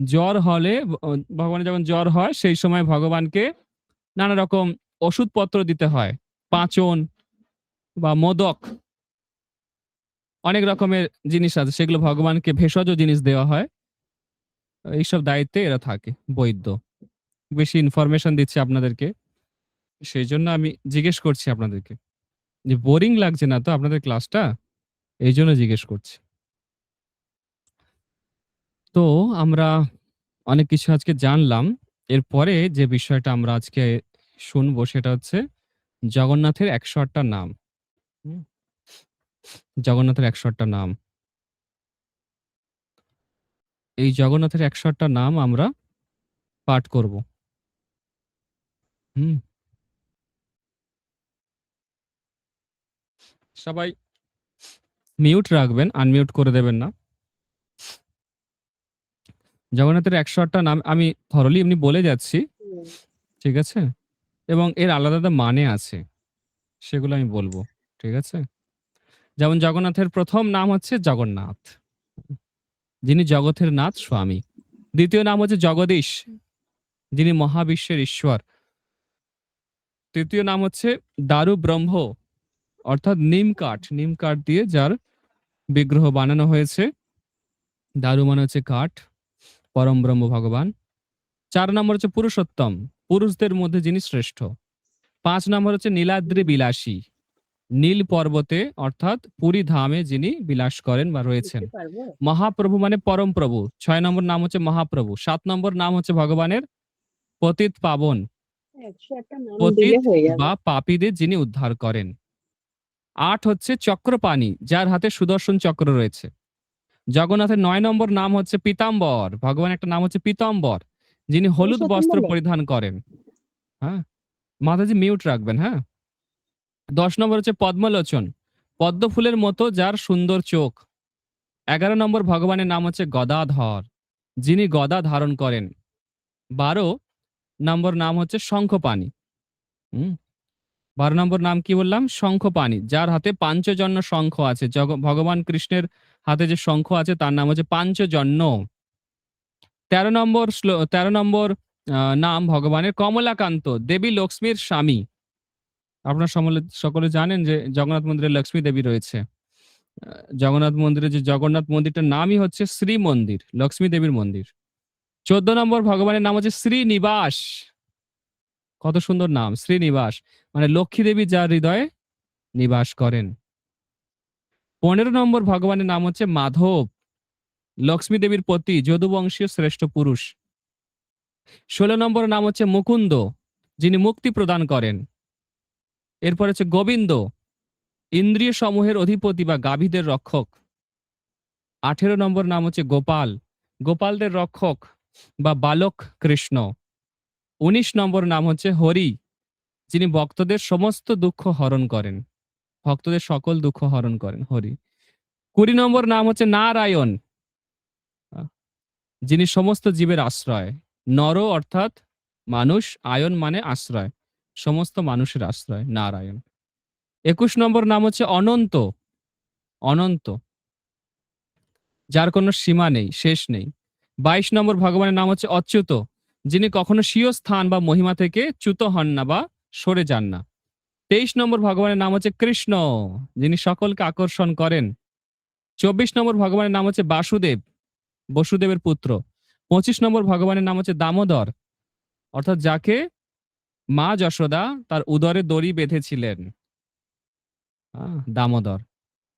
জ্বর হলে ভগবানের যখন জ্বর হয় সেই সময় ভগবানকে নানা রকম ওষুধপত্র দিতে হয়, পাঁচন বা মোদক, অনেক রকমের জিনিস আছে, সেগুলো ভগবানকে ভেষজ জিনিস দেওয়া হয়। এইসব দায়িত্বে এরা থাকে, বৈদ্য। বেশি ইনফরমেশন দিচ্ছে আপনাদেরকে, সেই জন্য আমি জিজ্ঞেস করছি আপনাদেরকে যে বোরিং লাগছে না তো আপনাদের ক্লাসটা, এই জন্য জিজ্ঞেস করছি। তো আমরা অনেক কিছু আজকে জানলাম। এরপরে যে বিষয়টা আমরা আজকে শুনবো সেটা হচ্ছে জগন্নাথের 108টা নাম। হুম, জগন্নাথের 108টা নাম। এই জগন্নাথের ১০৮টা নাম আমরা পাঠ করব। হুম। সবাই মিউট রাখবেন, আনমিউট করে দেবেন না। জগন্নাথের ১০৮টা নাম আমি থরলি এমনি বলে যাচ্ছি, ঠিক আছে? এবং এর আলাদা আলাদা মানে আছে, সেগুলো আমি বলবো, ঠিক আছে? যেমন জগন্নাথের প্রথম নাম হচ্ছে জগন্নাথ, যিনি জগতের নাথ স্বামী। দ্বিতীয় নাম হচ্ছে জগদীশ, যিনি মহাবিশ্বের ঈশ্বর। তৃতীয় নাম হচ্ছে দারু ব্রহ্ম, অর্থাৎ নিম কাঠ দিয়ে যার বিগ্রহ বানানো হয়েছে। দারু মানে হচ্ছে কাঠ, পরম ব্রহ্ম ভগবান। ৪ নম্বর হচ্ছে পুরুষোত্তম, পুরুষদের মধ্যে যিনি শ্রেষ্ঠ। ৫ নম্বর হচ্ছে নীলাদ্রি বিলাসী, নীল পর্বতে অর্থাৎ পুরী ধামে যিনি বিলাস করেন বা রয়েছেন। মহাপ্রভু মানে পরম প্রভু, ৬ নম্বর নাম হচ্ছে মহাপ্রভু। ৭ নম্বর নাম হচ্ছে ভগবানের পতিত পাবন, পতিত বা পাপীদের যিনি উদ্ধার করেন। ৮ হচ্ছে চক্রপাণি, যার হাতে সুদর্শন চক্র রয়েছে। জগন্নাথের ৯ নম্বর নাম হচ্ছে পীতাম্বর, ভগবান একটা নাম হচ্ছে পীতাম্বর, যিনি হলুদ বস্ত্র পরিধান করেন। হ্যাঁ, মাতাজি মিউট রাখবেন। হ্যাঁ। ১০ নম্বর হচ্ছে পদ্মলোচন, পদ্ম ফুলের মতো যার সুন্দর চোখ। ১১ নম্বর ভগবানের নাম হচ্ছে গদাধর, যিনি গদা ধারণ করেন। ১২ নম্বর নাম হচ্ছে শঙ্খপাণি। হুম। ১২ নম্বর নাম কি বললাম? শঙ্খপাণি, যার হাতে পাঞ্চজন্য শঙ্খ আছে। ভগবান কৃষ্ণের হাতে যে শঙ্খ আছে তার নাম হচ্ছে পাঞ্চজন্য। ১৩ নম্বর নাম ভগবানের কমলাকান্ত, দেবী লক্ষ্মীর স্বামী। আপনার সকলে জানেন যে জগন্নাথ মন্দিরে লক্ষ্মী দেবী রয়েছে। জগন্নাথ মন্দিরে যে জগন্নাথ মন্দিরটার নামই হচ্ছে শ্রী মন্দির, লক্ষ্মী দেবীর মন্দির। ১৪ নম্বর ভগবানের নাম হচ্ছে শ্রীনিবাস, কত সুন্দর নাম শ্রীনিবাস, মানে লক্ষ্মী দেবী যার হৃদয়ে নিবাস করেন। ১৫ নম্বর ভগবানের নাম হচ্ছে মাধব, লক্ষ্মী দেবীর পতি, যদুবংশীয় শ্রেষ্ঠ পুরুষ। ১৬ নম্বর নাম হচ্ছে মুকুন্দ, যিনি মুক্তি প্রদান করেন। এরপর হচ্ছে গোবিন্দ, ইন্দ্রিয় সমূহের অধিপতি বা গাভীদের রক্ষক। ১৮ নম্বর নাম হচ্ছে গোপাল, গোপালদের রক্ষক বা বালক কৃষ্ণ। ১৯ নম্বর নাম হচ্ছে হরি, যিনি ভক্তদের সমস্ত দুঃখ হরণ করেন, ভক্তদের সকল দুঃখ হরণ করেন হরি। ২০ নম্বর নাম হচ্ছে নারায়ণ, যিনি সমস্ত জীবের আশ্রয়। নর অর্থাৎ মানুষ, আয়ন মানে আশ্রয়, সমস্ত মানুষের আশ্রয় নারায়ণ। ২১ নম্বর নাম হচ্ছে অনন্ত, অনন্ত, যার কোনো সীমা নেই, শেষ নেই। ২২ নম্বর ভগবানের নাম হচ্ছে অচ্যুত, যিনি কখনো স্বীয় স্থান বা মহিমা থেকে চ্যুত হন না বা সরে যান না। ২৩ নম্বর ভগবানের নাম হচ্ছে কৃষ্ণ, যিনি সকলকে আকর্ষণ করেন। ২৪ নম্বর ভগবানের নাম হচ্ছে বাসুদেব, বসুদেবের পুত্র। ২৫ নম্বর ভগবানের নাম হচ্ছে দামোদর, অর্থাৎ যাকে মা যশোদা তার উদরে দড়ি বেঁধেছিলেন, দামোদর।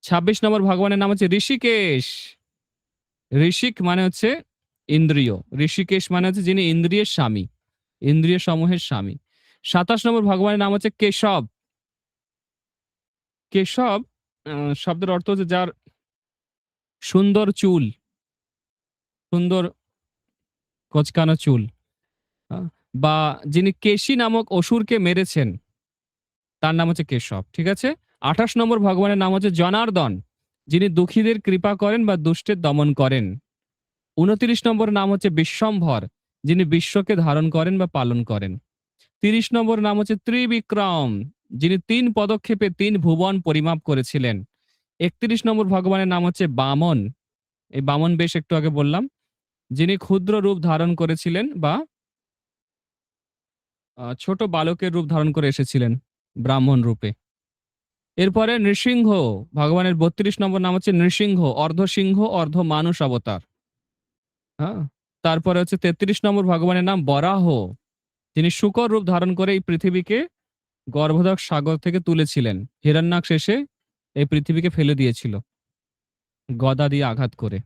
২৬ নম্বর ভগবানের নাম হচ্ছে ঋষিকেশ, ঋষিক মানে হচ্ছে ইন্দ্রিয়, ঋষিকেশ মানে হচ্ছে যিনি ইন্দ্রিয়ের স্বামী, ইন্দ্রিয় সমূহের স্বামী। ২৭ নম্বর ভগবানের নাম হচ্ছে কেশব, কেশব শব্দের অর্থ হচ্ছে যার সুন্দর চুল, সুন্দর কোঁচকানো চুল, আহ, বা যিনি কেশী নামক অসুরকে মেরেছেন তার নাম হচ্ছে কেশব, ঠিক আছে? ২৮ নম্বর ভগবানের নাম হচ্ছে জনার্দন, যিনি দুঃখীদের কৃপা করেন বা দুষ্টের দমন করেন। ২৯ নম্বর নাম হচ্ছে বিশ্বম্ভর, যিনি বিশ্বকে ধারণ করেন বা পালন করেন। ৩০ নম্বর নাম হচ্ছে ত্রিবিক্রম, যিনি ৩ পদক্ষেপে ৩ ভুবন পরিমাপ করেছিলেন। ৩১ নম্বর ভগবানের নাম হচ্ছে বামন, এই বামন বেশ একটু আগে বললাম, যিনি ক্ষুদ্র রূপ ধারণ করেছিলেন বা ছোট বালকের রূপ ধারণ করে এসেছিলেন ব্রাহ্মণ রূপে। এরপরে নৃসিংহ, ভগবানের ৩২ নম্বর নাম হচ্ছে নৃসিংহ, অর্ধ সিংহ অর্ধ মানুষ অবতার। হ্যাঁ। তারপরে হচ্ছে ৩৩ নম্বর ভগবানের নাম বরাহ, যিনি শূকর রূপ ধারণ করে এই পৃথিবীকে গর্ভদক সাগর থেকে তুলেছিলেন। হিরণ্যাক্ষ এসে এই পৃথিবীকে ফেলে দিয়েছিল গদা দিয়ে আঘাত করে।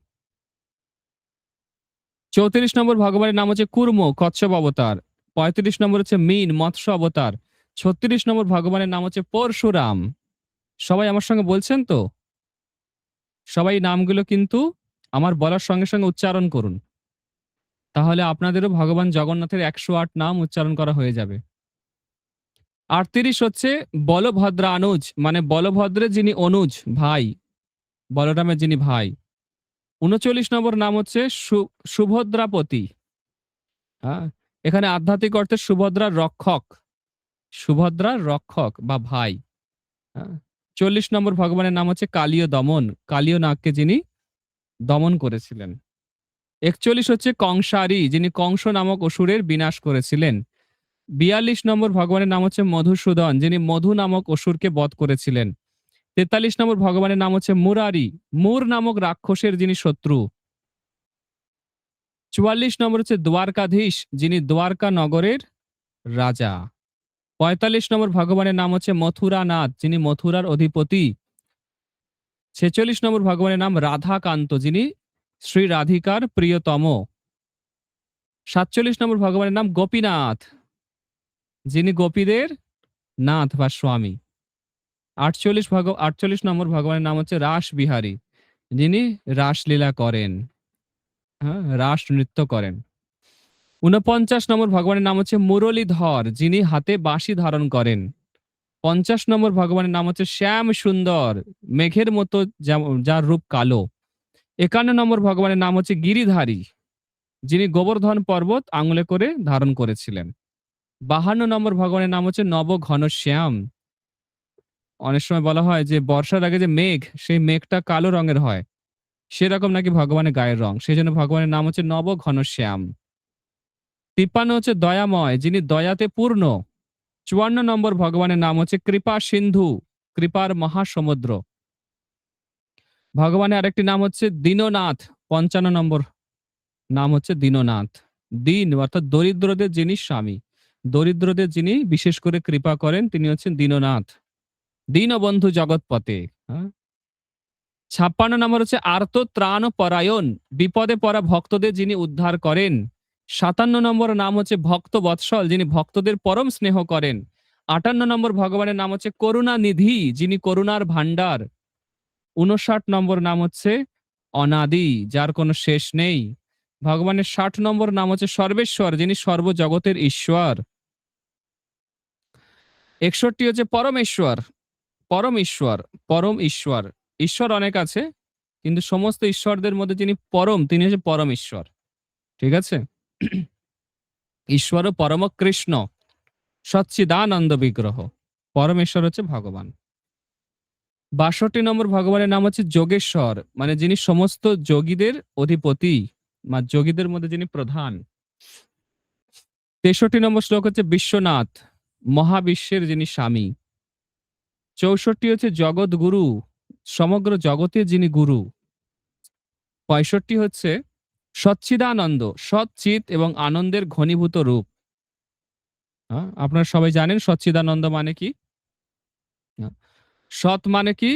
৩৪ নম্বর ভগবানের নাম হচ্ছে কুর্ম, কচ্ছপ অবতার। ৩৫ নম্বর হচ্ছে মীন, মৎস্য অবতার। ৩৬ নম্বর ভগবানের নাম হচ্ছে পরশুরাম। সবাই আমার সঙ্গে বলছেন তো? সবাই নামগুলো কিন্তু আমার বলার সঙ্গে সঙ্গে উচ্চারণ করুন, তাহলে আপনাদেরও ভগবান জগন্নাথের 108 নাম উচ্চারণ করা হয়ে যাবে। 38 হচ্ছে বলভদ্রানুজ, মানে বলভদ্রের যিনি অনুজ, ভাই, বলরামের যিনি ভাই। 39 নম্বর নাম হচ্ছে সুভদ্রাপতি। হ্যাঁ, এখানে আধ্যাত্মিক অর্থে সুভদ্রার রক্ষক, সুভদ্রার রক্ষক বা ভাই। হ্যাঁ, 40 নম্বর ভগবানের নাম হচ্ছে কালীয় দমন, কালীয় নাগকে যিনি দমন করেছিলেন। 41 হচ্ছে কংসারী, যিনি কংস নামক অসুরের বিনাশ করেছিলেন। 42 নম্বর ভগবানের নাম হচ্ছে মধুসূদন, যিনি মধু নামক অসুরকে বধ করেছিলেন। 43 নম্বর ভগবানের নাম হচ্ছে মুরারি, মুর নামক রাক্ষসের যিনি শত্রু। 44 নম্বর হচ্ছে দ্বারকাধীশ, যিনি দ্বারকা নগরের রাজা। 45 নম্বর ভগবানের নাম হচ্ছে মথুরানাথ, যিনি মথুরার অধিপতি। 46 নম্বর ভগবানের নাম রাধাকান্ত, যিনি শ্রী রাধিকার প্রিয়তম। 47 নম্বর ভগবানের নাম গোপীনাথ, যিনি গোপীদের নাথ বা স্বামী। 48 নম্বর ভগবানের নাম হচ্ছে রাস বিহারী, যিনি রাসলীলা করেন, হ্যাঁ, রাস নৃত্য করেন। 49 নম্বর ভগবানের নাম হচ্ছে মুরলীধর, যিনি হাতে বাঁশি ধারণ করেন। 50 নম্বর ভগবানের নাম হচ্ছে শ্যাম সুন্দর, মেঘের মতো যার রূপ কালো। 51 নম্বর ভগবানের নাম হচ্ছে গিরিধারী, যিনি গোবর্ধন পর্বত আঙুলে করে ধারণ করেছিলেন। 52 নম্বর ভগবানের নাম হচ্ছে নব ঘনশ্যাম। অনেক সময় বলা হয় যে বর্ষার আগে যে মেঘ, সেই মেঘটা কালো রঙের হয়, সেরকম নাকি ভগবানের গায়ের রং, সেই জন্য ভগবানের নাম হচ্ছে নব ঘনশ্যাম। 53 হচ্ছে দয়াময়, যিনি দয়াতে পূর্ণ। 54 নম্বর ভগবানের নাম হচ্ছে কৃপা সিন্ধু, কৃপার মহাসমুদ্র। ভগবানের আরেকটি নাম হচ্ছে দীননাথ। 55 নম্বর নাম হচ্ছে দীননাথ, দীন অর্থাৎ দরিদ্রদের যিনি স্বামী, দরিদ্রদের যিনি বিশেষ করে কৃপা করেন, তিনি হচ্ছেন দীননাথ, দীনবন্ধু জগৎপতে। হ্যাঁ, 56 নম্বর হচ্ছে আর্ত ত্রাণ পরায়ণ, বিপদে পড়া ভক্তদের যিনি উদ্ধার করেন। 57 নম্বর নাম হচ্ছে ভক্ত বৎসল, যিনি ভক্তদের পরম স্নেহ করেন। 58 নম্বর ভগবানের নাম হচ্ছে করুণা নিধি, যিনি করুণার ভান্ডার। 59 নম্বর নাম হচ্ছে অনাদি, যার কোনো শেষ নেই। ভগবানের 60 নম্বর নাম হচ্ছে সর্বেশ্বর, যিনি সর্বজগতের ঈশ্বর। 61 হচ্ছে পরমেশ্বর, পরম ঈশ্বর, পরম ঈশ্বর। ঈশ্বর অনেক আছে, কিন্তু সমস্ত ঈশ্বরদের মধ্যে যিনি পরম, তিনি হচ্ছে পরম ঈশ্বর। ঠিক আছে? ঈশ্বর পরম কৃষ্ণ, সচ্চিদানন্দ বিগ্রহ, পরমেশ্বর হচ্ছে ভগবান। 62 নম্বর ভগবানের নাম হচ্ছে যোগেশ্বর, মানে যিনি সমস্ত যোগীদের অধিপতি বা যোগীদের মধ্যে যিনি প্রধান। 63 নম্বর শ্লোক হচ্ছে বিশ্বনাথ, মহাবিশ্বের যিনি স্বামী। 64 হচ্ছে জগৎ গুরু, সমগ্র জগতের যিনি গুরু। 65 হচ্ছে সচ্চিদানন্দ, সচ্চিত এবং আনন্দের ঘনীভূত রূপ। হ্যাঁ, আপনারা সবাই জানেন সচ্চিদানন্দ মানে কি? হ্যাঁ, সৎ মানে কি?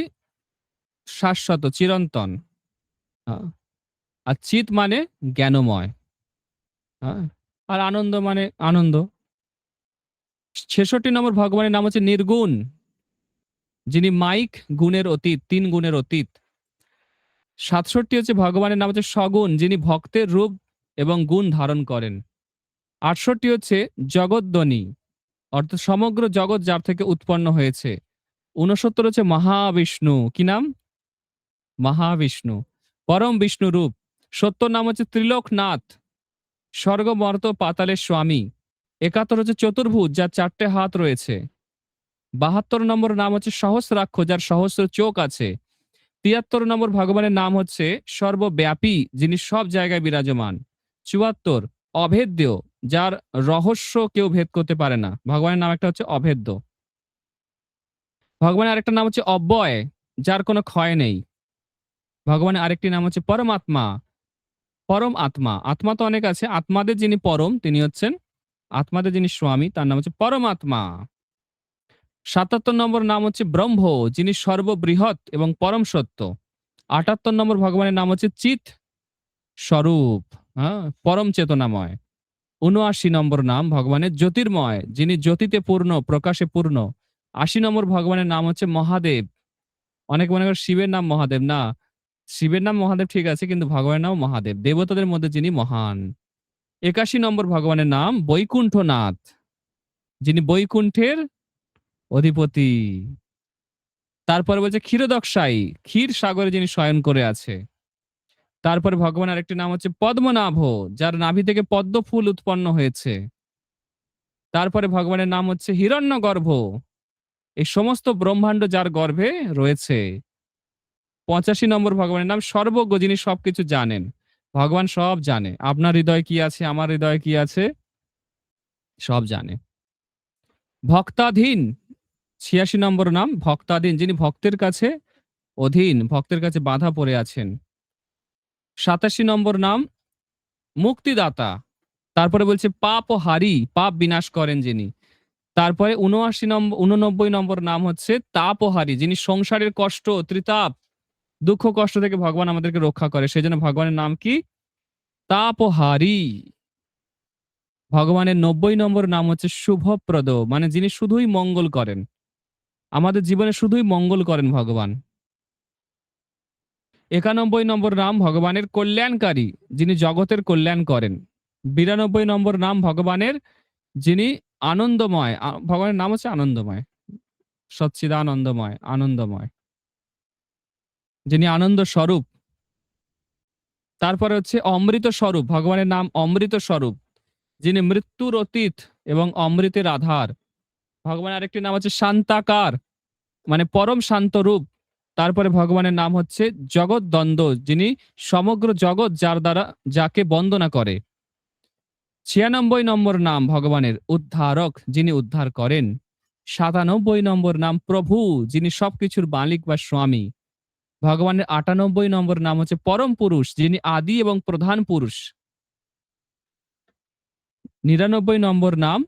শাশ্বত, চিরন্তন। হ্যাঁ, আর চিত মানে জ্ঞানময়। হ্যাঁ, আর আনন্দ মানে আনন্দ। 66 নম্বর ভগবানের নাম হচ্ছে নির্গুণ, যিনি মাইক গুণের অতীত, 3 গুণের অতীত। 67 হচ্ছে ভগবানের নাম হচ্ছে সগুণ, যিনি ভক্তের রূপ এবং গুণ ধারণ করেন। 68 হচ্ছে জগদ্দনী, অর্থাৎ সমগ্র জগৎ যার থেকে উৎপন্ন হয়েছে। 69 হচ্ছে মহাবিষ্ণু, কি নাম? মহাবিষ্ণু, পরম বিষ্ণু রূপ। 70 নাম হচ্ছে ত্রিলোকনাথ, স্বর্গ মর্ত পাতালের স্বামী। 71 হচ্ছে চতুর্ভুজ, যার 4টে হাত রয়েছে। 72 নম্বর নাম হচ্ছে সহস্রাক্ষ, যার সহস্র চোখ আছে। 73 নম্বর ভগবানের নাম হচ্ছে সর্বব্যাপী, যিনি সব জায়গায় বিরাজমান। 74 অভেদ্য, যার রহস্য কেউ ভেদ করতে পারে না, ভগবানের নাম একটা হচ্ছে অভেদ্য। ভগবানের আরেকটা নাম হচ্ছে অব্যয়, যার কোনো ক্ষয় নেই। ভগবানের আরেকটি নাম হচ্ছে পরমাত্মা, পরম আত্মা। আত্মা তো অনেক আছে, আত্মাদের যিনি পরম, তিনি হচ্ছেন আত্মাদের যিনি স্বামী, তার নাম হচ্ছে পরমাত্মা। 77 নম্বর নাম হচ্ছে ব্রহ্ম, যিনি সর্ববৃহৎ এবং পরম সত্য। 78 নম্বর ভগবানের নাম হচ্ছে চিত স্বরূপ, হ্যাঁ, পরম চেতনাময়। 79 নম্বর নাম ভগবানের জ্যোতির্ময়, যিনি জ্যোতিতে পূর্ণ, প্রকাশে পূর্ণ। 80 নম্বর ভগবানের নাম হচ্ছে মহাদেব। অনেকে মনে করে শিবের নাম মহাদেব, না, শিবের নাম মহাদেব ঠিক আছে, কিন্তু ভগবানের নাম মহাদেব, দেবতাদের মধ্যে যিনি মহান। 81 নম্বর ভগবানের নাম বৈকুণ্ঠনাথ, যিনি বৈকুণ্ঠের অধিপতি। তারপরে বলছে ক্ষীরোদকশায়ী, ক্ষীর সাগরে যিনি শয়ন করে আছে। তারপরে ভগবান আরেকটি নাম হচ্ছে পদ্মনাভ, যার নাভি থেকে পদ্ম ফুল উৎপন্ন হয়েছে। তারপরে ভগবানের নাম হচ্ছে হিরণ্যগর্ভ, এই সমস্ত ব্রহ্মাণ্ড যার গর্ভে রয়েছে। 85 নম্বর ভগবানের নাম সর্বজ্ঞ, যিনি সবকিছু জানেন। ভগবান সব জানে, আপনার হৃদয়ে কি আছে, আমার হৃদয়ে কি আছে, সব জানে। ভক্তাধীন, 86 নম্বর নাম ভক্তাধীন, যিনি ভক্তের কাছে অধীন, ভক্তের কাছে বাধা পড়ে আছেন। 87 নম্বর নাম মুক্তিদাতা। তারপরে বলছে পাপ ও হারি, পাপ বিনাশ করেন যিনি। তারপরে 89 নম্বর নাম হচ্ছে তাপহারী, যিনি সংসারের কষ্ট, ত্রিতাপ, দুঃখ কষ্ট থেকে ভগবান আমাদেরকে রক্ষা করে, সেই জন্য ভগবানের নাম কি? তাপহারী। ভগবানের 90 নম্বর নাম হচ্ছে শুভপ্রদ, মানে যিনি শুধুই মঙ্গল করেন, আমাদের জীবনে শুধুই মঙ্গল করেন ভগবান। 91 নম্বর নাম ভগবানের কল্যাণকারী, যিনি জগতের কল্যাণ করেন। 92 নম্বর নাম ভগবানের, যিনি আনন্দময়, ভগবানের নাম হচ্ছে আনন্দময়, সচ্চিদানন্দময়, আনন্দময়, যিনি আনন্দ স্বরূপ। তারপরে হচ্ছে অমৃত স্বরূপ, ভগবানের নাম অমৃত স্বরূপ, যিনি মৃত্যুর অতীত এবং অমৃতের আধার। ভগবানের আরেকটি নাম হচ্ছে শান্তাকার, মানে পরম শান্ত রূপ। তারপরে ভগবানের নাম হচ্ছে জগৎ দ্বন্দ্ব, যিনি সমগ্র জগৎ যার দ্বারা যাকে বন্দনা করে। 96 নম্বর নাম ভগবানের উদ্ধারক, যিনি উদ্ধার করেন। 97 নম্বর নাম প্রভু, যিনি সবকিছুর মালিক বা স্বামী। ভগবানের 98 নম্বর নাম হচ্ছে পরম পুরুষ, যিনি আদি এবং প্রধান পুরুষ। 99 নম্বর নাম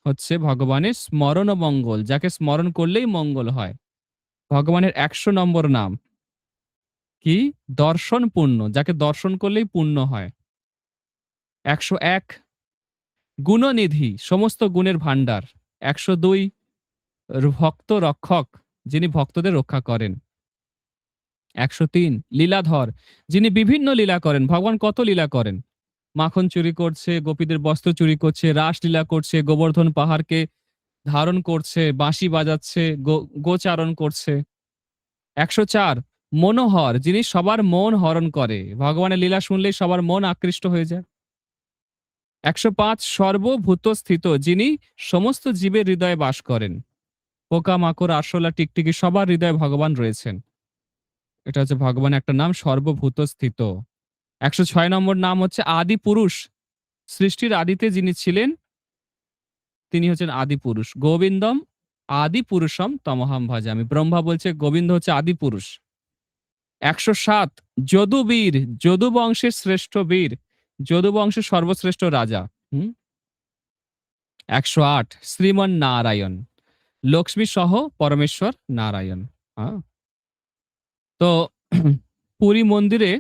হচ্ছে ভগবানের স্মরণ মঙ্গল, যাকে স্মরণ করলেই মঙ্গল হয়। ভগবানের 100 নম্বর নাম কি? দর্শন পূর্ণ, যাকে দর্শন করলেই পূর্ণ হয়। 101 গুণনিধি, সমস্ত গুণের ভান্ডার। 102 ভক্ত রক্ষক, যিনি ভক্তদের রক্ষা করেন। 103 লীলাধর, যিনি বিভিন্ন লীলা করেন। ভগবান কত লীলা করেন, মাখন চুরি করছে, গোপীদের বস্ত্র চুরি করছে, রাসলীলা করছে, গোবর্ধন পাহাড়কে ধারণ করছে, বাঁশি বাজাচ্ছে, গোচারণ করছে। 104 মনোহর, যিনি সবার মন হরণ করে, ভগবানের লীলা শুনলেই সবার মন আকৃষ্ট হয়ে যায়। 105 সর্বভূত স্থিত, যিনি সমস্ত জীবের হৃদয়ে বাস করেন। পোকা মাকড় আরশোলা টিকটিকি সবার হৃদয়ে ভগবান রয়েছেন। এটা হচ্ছে ভগবানের একটা নাম, সর্বভূত স্থিত। 106 নম্বর নাম হচ্ছে আদি পুরুষ, সৃষ্টির আদিতে যিনি ছিলেন তিনি হচ্ছেন আদি পুরুষ। গোবিন্দম আদি পুরুষম তমহম ভজামি, ব্রহ্মা বলছে গোবিন্দ হচ্ছে আদি পুরুষ। 107 যদুবীর, যদু বংশের শ্রেষ্ঠ বীর, যদু বংশের সর্বশ্রেষ্ঠ রাজা। 108 শ্রীমন নারায়ণ, লক্ষ্মী সহ পরমেশ্বর নারায়ণ। হ্যাঁ। তো পুরী মন্দিরে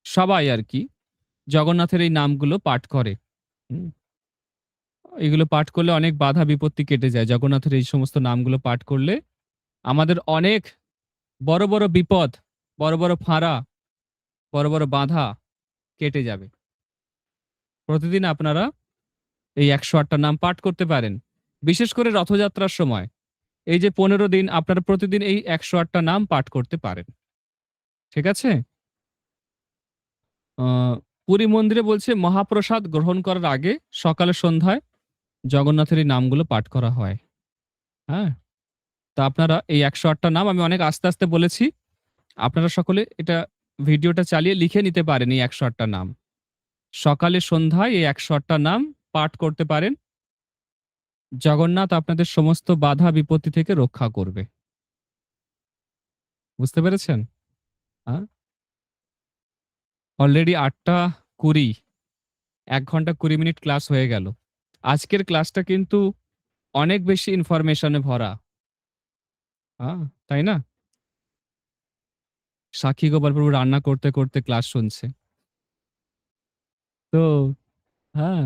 সবাই আর কি জগন্নাথের এই নামগুলো পাঠ করে। হুম, এগুলো পাঠ করলে অনেক বাধা বিপত্তি কেটে যায়। জগন্নাথের এই সমস্ত নামগুলো পাঠ করলে আমাদের অনেক বড় বড় বিপদ, বড় বড় ফাঁড়া, বড় বড় বাধা কেটে যাবে। প্রতিদিন আপনারা এই 108টা নাম পাঠ করতে পারেন, বিশেষ করে রথযাত্রার সময়। এই যে 15 দিন আপনারা প্রতিদিন এই 108টা নাম পাঠ করতে পারেন। ঠিক আছে? আহ, পুরী মন্দিরে বলছে মহাপ্রসাদ গ্রহণ করার আগে সকালে সন্ধ্যায় জগন্নাথের এই নামগুলো পাঠ করা হয়। হ্যাঁ, তো আপনারা এই 108টা নাম আমি অনেক আস্তে আস্তে বলেছি, আপনারা সকলে এটা ভিডিওটা চালিয়ে লিখে নিতে পারেন। এই 108টা নাম সকালে সন্ধ্যায় এই 108টা নাম পাঠ করতে পারেন। জগন্নাথ আপনাদের সমস্ত বাধা বিপত্তি থেকে রক্ষা করবে। বুঝতে পেরেছেন? হ্যাঁ, অলরেডি 8টা 20, 1 ঘন্টা 20 মিনিট ক্লাস হয়ে গেল। আজকের ক্লাসটা কিন্তু অনেক বেশি ইনফরমেশনে ভরা। হ্যাঁ, তাই না? সাক্ষী গোপাল প্রভু রান্না করতে করতে ক্লাস শুনছে। তো হ্যাঁ,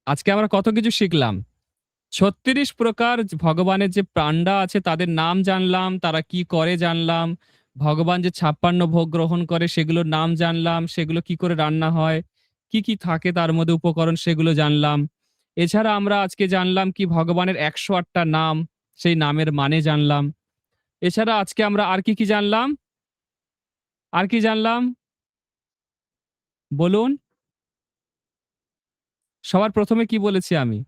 আজকে আমরা কত কিছু শিখলাম। 36 প্রকার ভগবানের যে প্রাণডা আছে তাদের নাম জানলাম, তারা কি করে জানলাম, ভগবান যে 56 ভোগ গ্রহণ করে সেগুলোর নাম জানলাম, সেগুলো কি করে রান্না হয়, কি কি থাকে তার মধ্যে উপকরণ সেগুলো জানলাম। এছাড়া আমরা আজকে জানলাম কি ভগবানের 108টা নাম, সেই নামের মানে জানলাম। এছাড়া আজকে আমরা আর কি কি জানলাম? আর কি জানলাম? বলুন। সবার ১ম এ কি বলেছি আমি?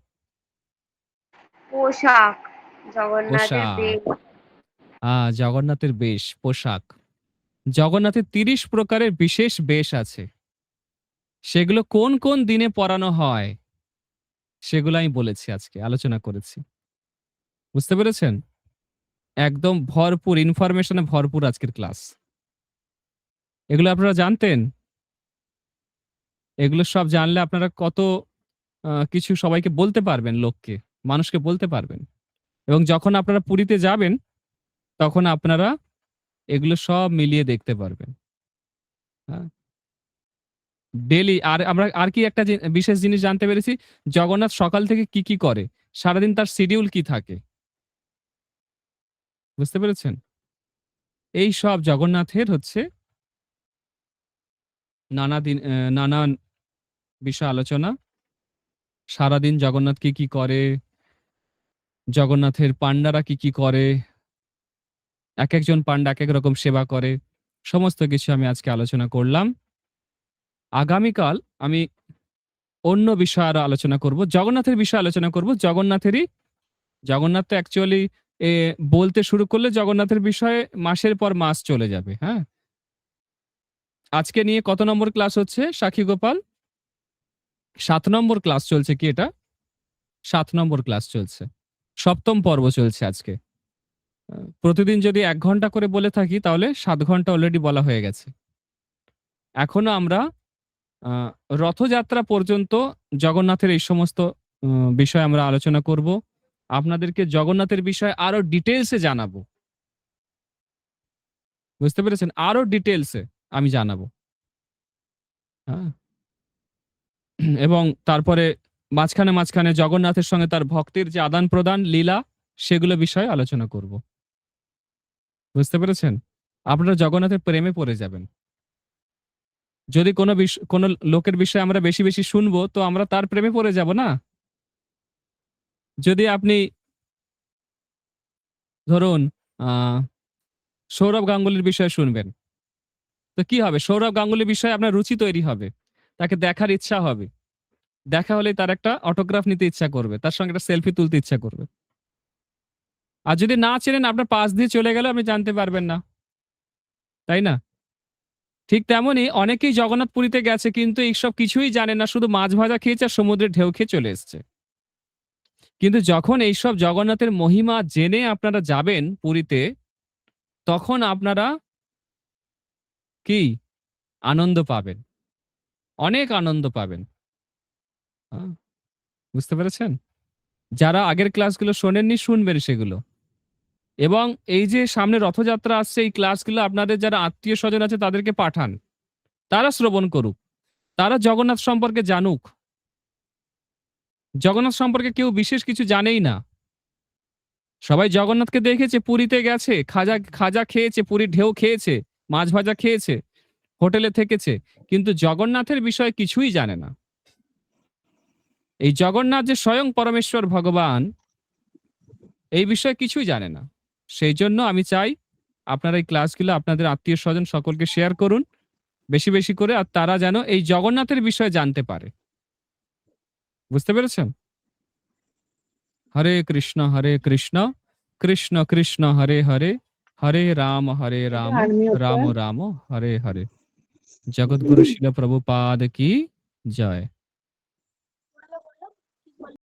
পোশাক, জগন্নাথের পোশাক। বেশ। জগন্নাথের বেশ, পোশাক। জগন্নাথের ৩০ প্রকারের বিশেষ বেশ আছে। সেগুলো কোন, কোন দিনে পরানো হয়? সেগুলো আমি বলেছি আজকে, আলোচনা করেছি। বুঝতে পেরেছেন? একদম ভরপুর ইনফরমেশনে ভরপুর আজকের ক্লাস। এগুলো আপনারা জানতেন? এগুলো সব জানলে আপনারা কত কিছু সবাইকে বলতে পারবেন লোককে, মানুষকে বলতে পারবেন। এবং যখন আপনারা পুরীতে যাবেন, তখন আপনারা এগুলো সব মিলিয়ে দেখতে পারবেন। হ্যাঁ? ডেইলি আর আমরা আর কি একটা বিশেষ জিনিস জানতে পেরেছি, জগন্নাথ সকাল থেকে কি, কি করে? সারাদিন তার শিডিউল কি থাকে? বুঝতে পেরেছেন? এই সব জগন্নাথের হচ্ছে নানান বিষয় আলোচনা। সারাদিন জগন্নাথ কি, কি করে? জগন্নাথের পান্ডারা কি, কি করে? একেকজন পান্ডা একেক রকম সেবা করে। সমস্ত কিছু আমি আজকে আলোচনা করলাম। আগামীকাল আমি অন্য বিষয় আরো আলোচনা করব। জগন্নাথের বিষয়ে আলোচনা করব। জগন্নাথ তো অ্যাকচুয়ালি বলতে শুরু করলে জগন্নাথের বিষয়ে মাসের পর মাস চলে যাবে। হ্যাঁ? আজকে নিয়ে কত নম্বর ক্লাস হচ্ছে সাক্ষী গোপাল? ৭ নম্বর ক্লাস চলছে কি এটা? ৭ নম্বর ক্লাস চলছে। ৭ম পর্ব চলছে আজকে। প্রতিদিন যদি ১ ঘন্টা করে বলে থাকি তাহলে ৭ ঘন্টা অলরেডি বলা হয়ে গেছে। এখনো আমরা আ রথযাত্রা পর্যন্ত জগন্নাথের এই সমস্ত বিষয় আমরা আলোচনা করব। আপনাদেরকে জগন্নাথের বিষয়ে আরো ডিটেইলসে জানাবো। বুঝতে পেরেছেন? আরো ডিটেইলসে আমি জানাবো। হ্যাঁ? এবং তারপরে মাঝখানে জগন্নাথের সঙ্গে তার ভক্তের যে আদান-প্রদান লীলা সেগুলো বিষয়ে আলোচনা করব। বুঝতে পেরেছেন? আপনারা জগন্নাথের প্রেমে পড়ে যাবেন। যদি কোনো লোকের বিষয়ে আমরা বেশি, বেশি শুনবো তো আমরা তার প্রেমে পড়ে যাব না? যদি আপনি ধরুন আ সৌরভ গাঙ্গুলির বিষয়ে শুনবেন। তো কি হবে? সৌরভ গাঙ্গুলির বিষয়ে আপনার রুচি তৈরি হবে। তাকে দেখার ইচ্ছা হবে। দেখা হলেই তার একটা অটোগ্রাফ নিতে ইচ্ছা করবে। তার সঙ্গে একটা সেলফি তুলতে ইচ্ছা করবে। আর যদি না চেনেন আপনার পাশ দিয়ে চলে গেলেও আপনি জানতে পারবেন না। তাই না? ঠিক তেমনি অনেকেই জগন্নাথ পুরীতে গেছে কিন্তু এইসব কিছুই জানে না। শুধু মাছ ভাজা খেয়েছে আর সমুদ্রের ঢেউ খেয়ে চলে এসছে। কিন্তু যখন এইসব জগন্নাথের মহিমা জেনে আপনারা যাবেন পুরীতে, তখন আপনারা কি? আনন্দ পাবেন। অনেক আনন্দ পাবেন। আ বুঝতে পেরেছেন? যারা আগের ক্লাসগুলো শোনেননি শুনবেন সেগুলো। এবং এই যে সামনে রথযাত্রা আসছে এই ক্লাসগুলো আপনাদের যারা আত্মীয়-স্বজন আছে তাদেরকে পাঠান। তারা শ্রবণ করুক। তারা জগন্নাথ সম্পর্কে জানুক। জগন্নাথ সম্পর্কে কেউ বিশেষ কিছু জানেই না। সবাই জগন্নাথকে দেখেছে, পুরীতে গেছে, খাজা খেয়েছে, পুরীর ঢেউ খেয়েছে, মাছ ভাজা খেয়েছে, হোটেলে থেকেছে। কিন্তু জগন্নাথের বিষয়ে কিছুই জানে না। এই জগন্নাথ যে স্বয়ং পরমেশ্বর ভগবান, এই বিষয়ে কিছুই জানে না। সেইজন্য আমি চাই আপনারা এই ক্লাসগুলো আপনাদের আত্মীয়-স্বজন সকলকে শেয়ার করুন। বেশি, বেশি করে আর তারা যেন এই জগন্নাথের বিষয়ে জানতে পারে। বুঝতে পেরেছেন? হরে কৃষ্ণ, কৃষ্ণ কৃষ্ণ হরে হরে, হরে রাম, রাম রাম হরে হরে। জগৎগুরু শিল প্রভুপাদ কি জয়।